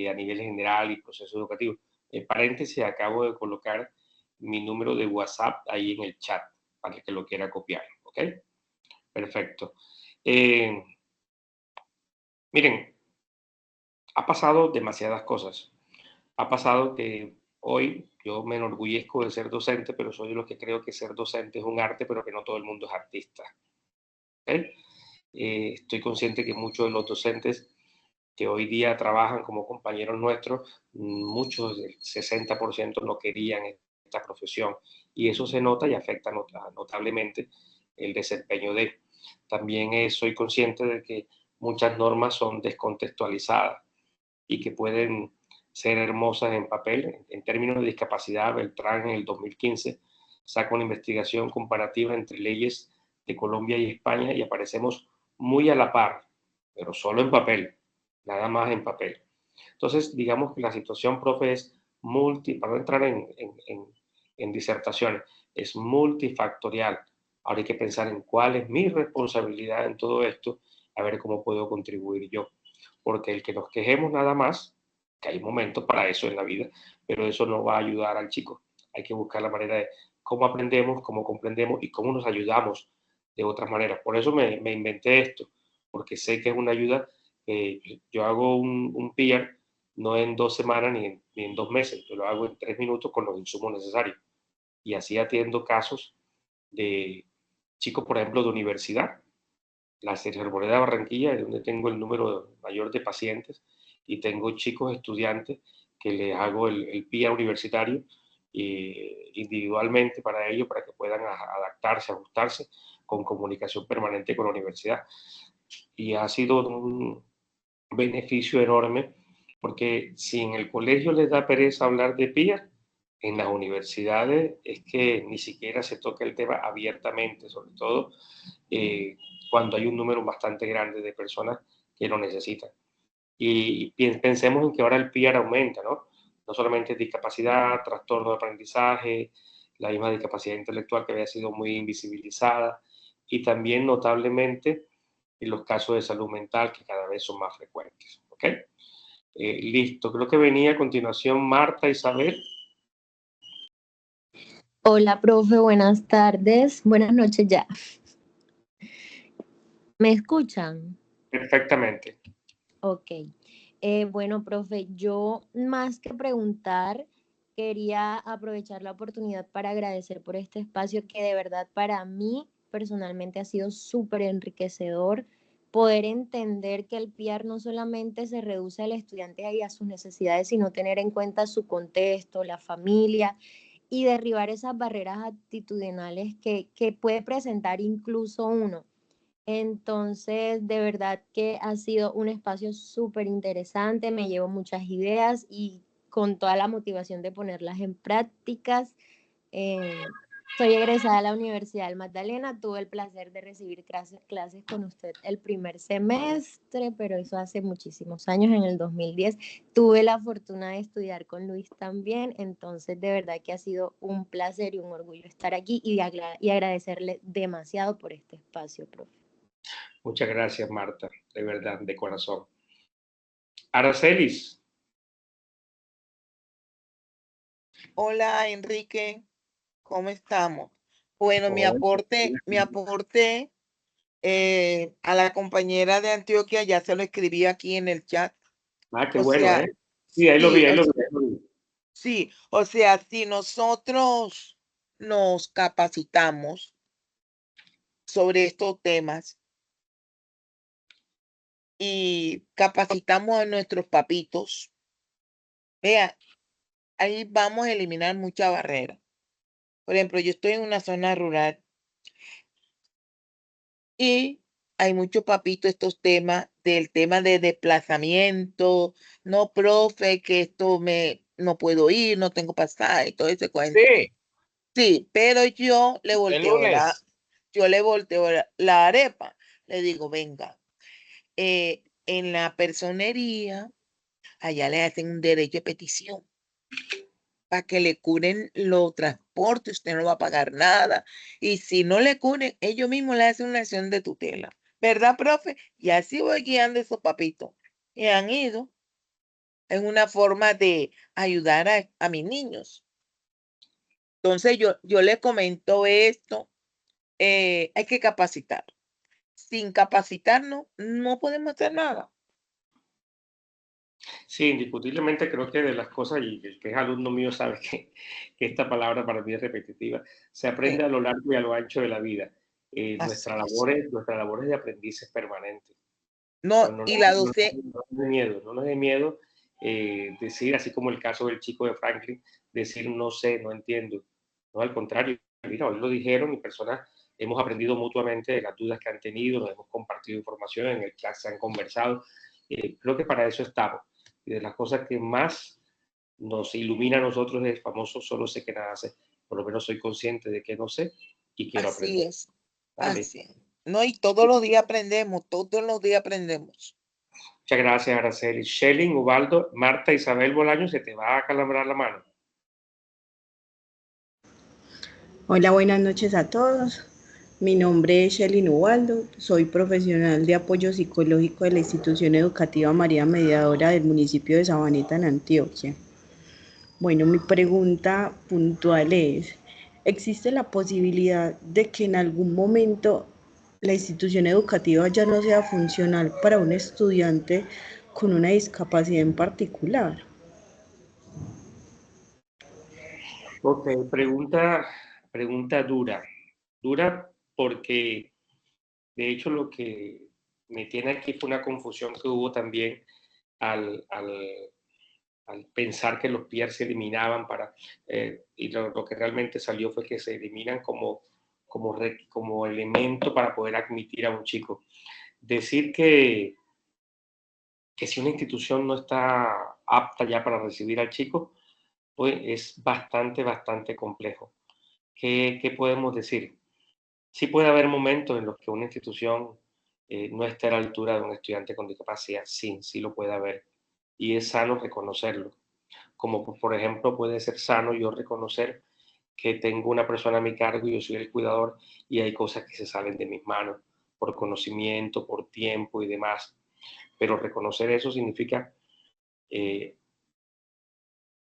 a nivel general y proceso educativo. En paréntesis, acabo de colocar mi número de WhatsApp ahí en el chat para el que lo quiera copiar, ¿ok? Perfecto. Miren, ha pasado demasiadas cosas. Ha pasado que hoy yo me enorgullezco de ser docente, pero soy de los que creo que ser docente es un arte, pero que no todo el mundo es artista. ¿Okay? Estoy consciente que muchos de los docentes que hoy día trabajan como compañeros nuestros, muchos, el 60% no querían esta profesión, y eso se nota y afecta notablemente el desempeño de. También soy consciente de que muchas normas son descontextualizadas y que pueden ser hermosas en papel. En términos de discapacidad, Beltrán en el 2015 saca una investigación comparativa entre leyes de Colombia y España y aparecemos muy a la par, pero solo en papel, nada más en papel. Entonces, digamos que la situación, profe, es para no entrar en disertaciones, es multifactorial. Ahora hay que pensar en cuál es mi responsabilidad en todo esto, a ver cómo puedo contribuir yo. Porque el que nos quejemos nada más, que hay momentos para eso en la vida, pero eso no va a ayudar al chico. Hay que buscar la manera de cómo aprendemos, cómo comprendemos y cómo nos ayudamos de otras maneras. Por eso me inventé esto, porque sé que es una ayuda. Yo hago un PR no en 2 semanas ni en 2 meses, yo lo hago en 3 minutos con los insumos necesarios. Y así atiendo casos de chicos, por ejemplo, de universidad. La Sergio Arboleda de Barranquilla, es donde tengo el número mayor de pacientes, y tengo chicos estudiantes que les hago el PIA universitario individualmente para ellos, para que puedan adaptarse, ajustarse con comunicación permanente con la universidad. Y ha sido un beneficio enorme, porque si en el colegio les da pereza hablar de PIA, en las universidades es que ni siquiera se toca el tema abiertamente, sobre todo cuando hay un número bastante grande de personas que lo necesitan. Y pensemos en que ahora el PIAR aumenta, ¿no? No solamente discapacidad, trastorno de aprendizaje, la misma discapacidad intelectual que había sido muy invisibilizada, y también notablemente en los casos de salud mental que cada vez son más frecuentes, ¿ok? Listo, creo que venía a continuación Marta Isabel. Hola, profe, buenas tardes, buenas noches ya. ¿Me escuchan? Perfectamente. Ok. Bueno, profe, yo más que preguntar, quería aprovechar la oportunidad para agradecer por este espacio que de verdad para mí personalmente ha sido súper enriquecedor. Poder entender que el PIAR no solamente se reduce al estudiante y a sus necesidades, sino tener en cuenta su contexto, la familia y derribar esas barreras actitudinales que puede presentar incluso uno. Entonces, de verdad que ha sido un espacio súper interesante, me llevo muchas ideas y con toda la motivación de ponerlas en prácticas. Soy egresada de la Universidad del Magdalena, tuve el placer de recibir clases con usted el primer semestre, pero eso hace muchísimos años, en el 2010. Tuve la fortuna de estudiar con Luis también, entonces de verdad que ha sido un placer y un orgullo estar aquí y agradecerle demasiado por este espacio, profe. Muchas gracias, Marta, de verdad, de corazón. Aracelis. Hola, Enrique, ¿cómo estamos? Bueno, mi Hola. aporte a la compañera de Antioquia ya se lo escribí aquí en el chat. Ah, qué O bueno, sea, ¿eh? Sí, ahí lo sí, vi, ahí o lo sea, vi, ahí lo vi. sí, o sea, si nosotros nos capacitamos sobre estos temas y capacitamos a nuestros papitos, vea, ahí vamos a eliminar mucha barrera. Por ejemplo, yo estoy en una zona rural y hay muchos papitos estos temas del tema de desplazamiento, no, profe, que esto no puedo ir, no tengo pasaje, todo ese cuento. Sí, Sí, pero yo le el volteo lunes. la arepa. Le digo, venga, en la personería, allá le hacen un derecho de petición para que le curen los transportes, usted no va a pagar nada. Y si no le curen, ellos mismos le hacen una acción de tutela. ¿Verdad, profe? Y así voy guiando a esos papitos. Y han ido en una forma de ayudar a mis niños. Entonces yo le comento esto, hay que capacitar. Sin capacitarnos, no podemos hacer nada. Sí, indiscutiblemente creo que de las cosas, y el que es alumno mío sabe que esta palabra para mí es repetitiva, se aprende Sí, a lo largo y a lo ancho de la vida. así Nuestra es. labor es de aprendices permanentes. No, No, no, y no, la no, docente, no nos dé miedo, no nos dé miedo decir, así como el caso del chico de Franklin, decir no sé, no entiendo. No, al contrario, mira, hoy lo dijeron y personas hemos aprendido mutuamente de las dudas que han tenido, nos hemos compartido información, en el clase han conversado. Creo que para eso estamos. Y de las cosas que más nos ilumina a nosotros es el famoso solo sé que nada sé. Por lo menos soy consciente de que no sé y quiero así aprender. es. Vale. Así es. No, y todos los días aprendemos, todos los días aprendemos. Muchas gracias, Araceli. Shelly, Ubaldo, Marta, Isabel Bolaño, se te va a calambrar la mano. Hola, buenas noches a todos. Mi nombre es Shelly Ubaldo, soy profesional de apoyo psicológico de la institución educativa María Mediadora del municipio de Sabaneta, en Antioquia. Bueno, mi pregunta puntual es, ¿existe la posibilidad de que en algún momento la institución educativa ya no sea funcional para un estudiante con una discapacidad en particular? Ok, pregunta dura. Dura porque, de hecho, lo que me tiene aquí fue una confusión que hubo también al pensar que los peers se eliminaban y lo que realmente salió fue que se eliminan como elemento para poder admitir a un chico. Decir que si una institución no está apta ya para recibir al chico, pues es bastante complejo. ¿Qué podemos decir? Sí puede haber momentos en los que una institución no esté a la altura de un estudiante con discapacidad, sí lo puede haber. Y es sano reconocerlo. Como por ejemplo puede ser sano yo reconocer que tengo una persona a mi cargo y yo soy el cuidador y hay cosas que se salen de mis manos por conocimiento, por tiempo y demás. Pero reconocer eso significa que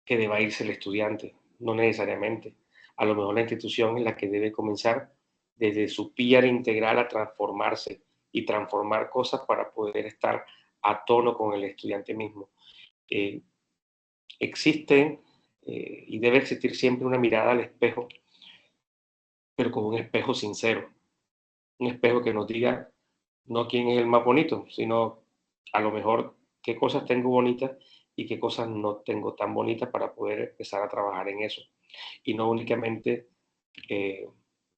deba irse el estudiante, no necesariamente. A lo mejor la institución es la que debe comenzar desde su peer integral a transformarse y transformar cosas para poder estar a tono con el estudiante mismo. Existen y debe existir siempre una mirada al espejo, pero con un espejo sincero, un espejo que nos diga no quién es el más bonito, sino a lo mejor qué cosas tengo bonitas y qué cosas no tengo tan bonitas para poder empezar a trabajar en eso. Y no únicamente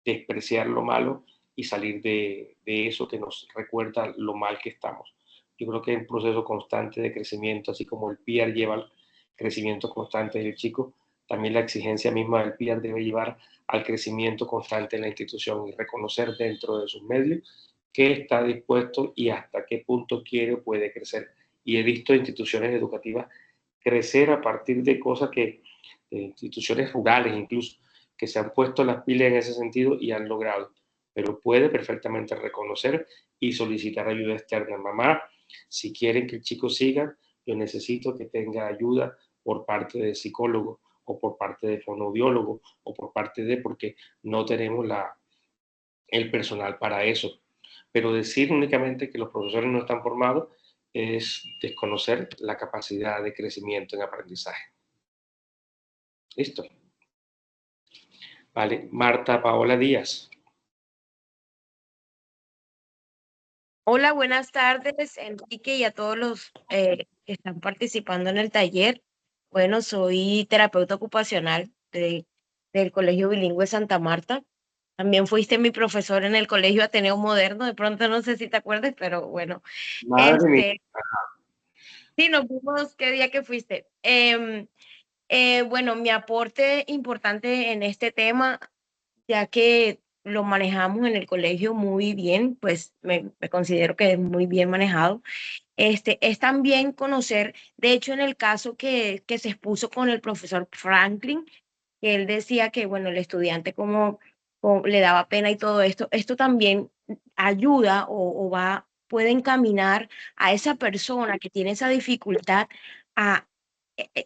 despreciar lo malo y salir de eso que nos recuerda lo mal que estamos. Yo creo que es un proceso constante de crecimiento, así como el PIAR lleva al crecimiento constante del chico, también la exigencia misma del PIAR debe llevar al crecimiento constante de la institución y reconocer dentro de sus medios qué está dispuesto y hasta qué punto quiere o puede crecer. Y he visto instituciones educativas crecer a partir de cosas que, instituciones rurales incluso, que se han puesto las pilas en ese sentido y han logrado. Pero puede perfectamente reconocer y solicitar ayuda externa. Mamá, si quieren que el chico siga, yo necesito que tenga ayuda por parte de psicólogo o por parte de fonoaudiólogo o por parte de, porque no tenemos el personal para eso. Pero decir únicamente que los profesores no están formados es desconocer la capacidad de crecimiento en aprendizaje. Listo. Vale, Marta Paola Díaz. Hola, buenas tardes, Enrique, y a todos los que están participando en el taller. Bueno, soy terapeuta ocupacional del Colegio Bilingüe Santa Marta. También fuiste mi profesor en el Colegio Ateneo Moderno, de pronto no sé si te acuerdas, pero bueno. Madre mía. Sí, nos vimos qué día que fuiste. Bueno, mi aporte importante en este tema, ya que lo manejamos en el colegio muy bien, pues me considero que es muy bien manejado. Es también conocer, de hecho, en el caso que se expuso con el profesor Franklin, que él decía que, bueno, el estudiante como le daba pena y todo esto, esto también ayuda puede encaminar a esa persona que tiene esa dificultad a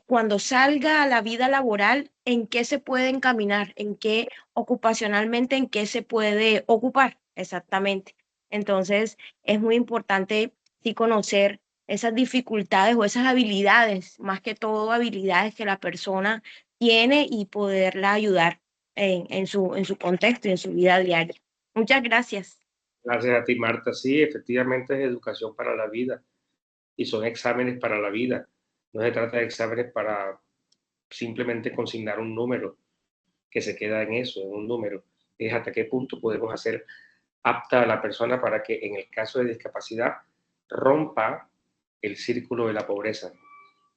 cuando salga a la vida laboral, en qué se puede encaminar, en qué ocupacionalmente, en qué se puede ocupar exactamente. Entonces, es muy importante sí conocer esas dificultades o esas habilidades, más que todo habilidades que la persona tiene y poderla ayudar en su contexto y en su vida diaria. Muchas gracias. Gracias a ti, Marta. Sí, efectivamente es educación para la vida y son exámenes para la vida. No se trata de exámenes para simplemente consignar un número que se queda en eso, en un número. Es hasta qué punto podemos hacer apta a la persona para que en el caso de discapacidad rompa el círculo de la pobreza.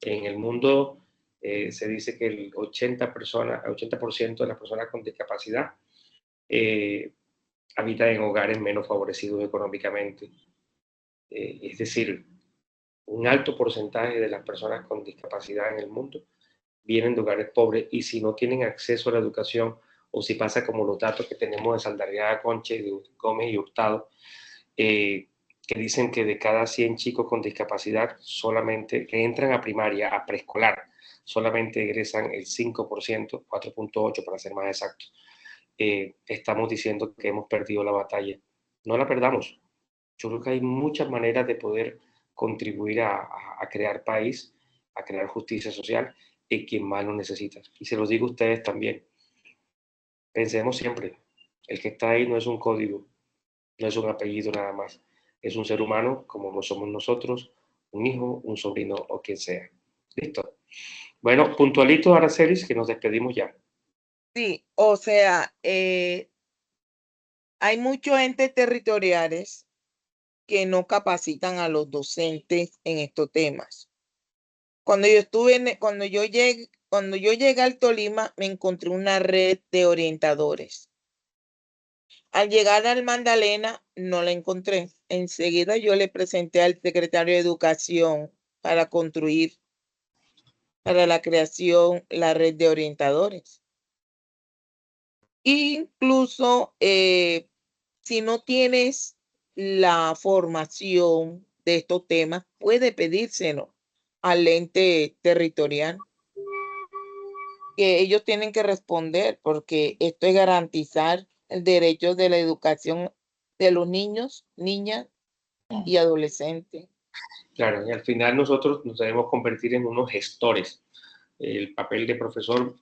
En el mundo se dice que el 80% de las personas con discapacidad habitan en hogares menos favorecidos económicamente. Es decir, un alto porcentaje de las personas con discapacidad en el mundo vienen de hogares pobres y si no tienen acceso a la educación o si pasa como los datos que tenemos de Saldarriaga, Conche, de Gómez y Hurtado, que dicen que de cada 100 chicos con discapacidad solamente que entran a primaria, a preescolar, solamente egresan el 5%, 4.8 para ser más exactos. Estamos diciendo que hemos perdido la batalla. No la perdamos. Yo creo que hay muchas maneras de poder contribuir a crear país, a crear justicia social en quien más lo necesita. Y se los digo a ustedes también. Pensemos siempre, el que está ahí no es un código, no es un apellido nada más. Es un ser humano como lo somos nosotros, un hijo, un sobrino o quien sea. Listo. Bueno, puntualito, Aracelis, que nos despedimos ya. Sí, o sea, hay muchos entes territoriales que no capacitan a los docentes en estos temas. Cuando yo llegué al Tolima, me encontré una red de orientadores. Al llegar al Magdalena, no la encontré. Enseguida yo le presenté al secretario de Educación para construir, para la creación, la red de orientadores. Incluso si no tienes la formación de estos temas, puede pedírselo al ente territorial, que ellos tienen que responder, porque esto es garantizar el derecho de la educación de los niños, niñas y adolescentes. Claro, y al final nosotros nos debemos convertir en unos gestores. El papel de profesor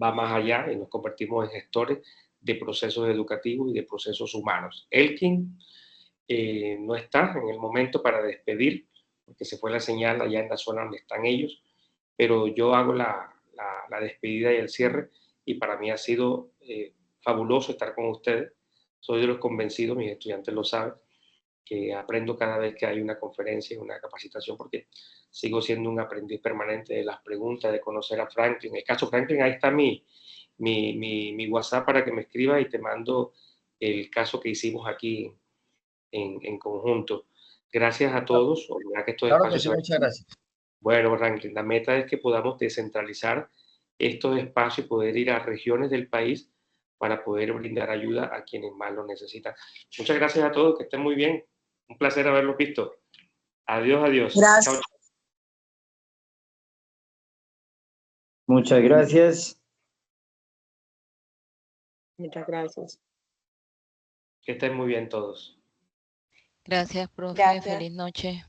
va más allá y nos convertimos en gestores de procesos educativos y de procesos humanos. Elkin no está en el momento para despedir, porque se fue la señal allá en la zona donde están ellos, pero yo hago la despedida y el cierre, y para mí ha sido fabuloso estar con ustedes. Soy de los convencidos, mis estudiantes lo saben, que aprendo cada vez que hay una conferencia, una capacitación, porque sigo siendo un aprendiz permanente de las preguntas, de conocer a Franklin. En el caso Franklin, ahí está mi WhatsApp para que me escribas y te mando el caso que hicimos aquí en conjunto. Gracias a todos. Que estos Claro que espacios sí, muchas gracias. Bueno, Franklin, la meta es que podamos descentralizar estos espacios y poder ir a regiones del país para poder brindar ayuda a quienes más lo necesitan. Muchas gracias a todos, que estén muy bien. Un placer haberlos visto. Adiós, adiós. Gracias. Chao. Muchas gracias. Muchas gracias. Que estén muy bien todos. Gracias, profe. Gracias. Feliz noche.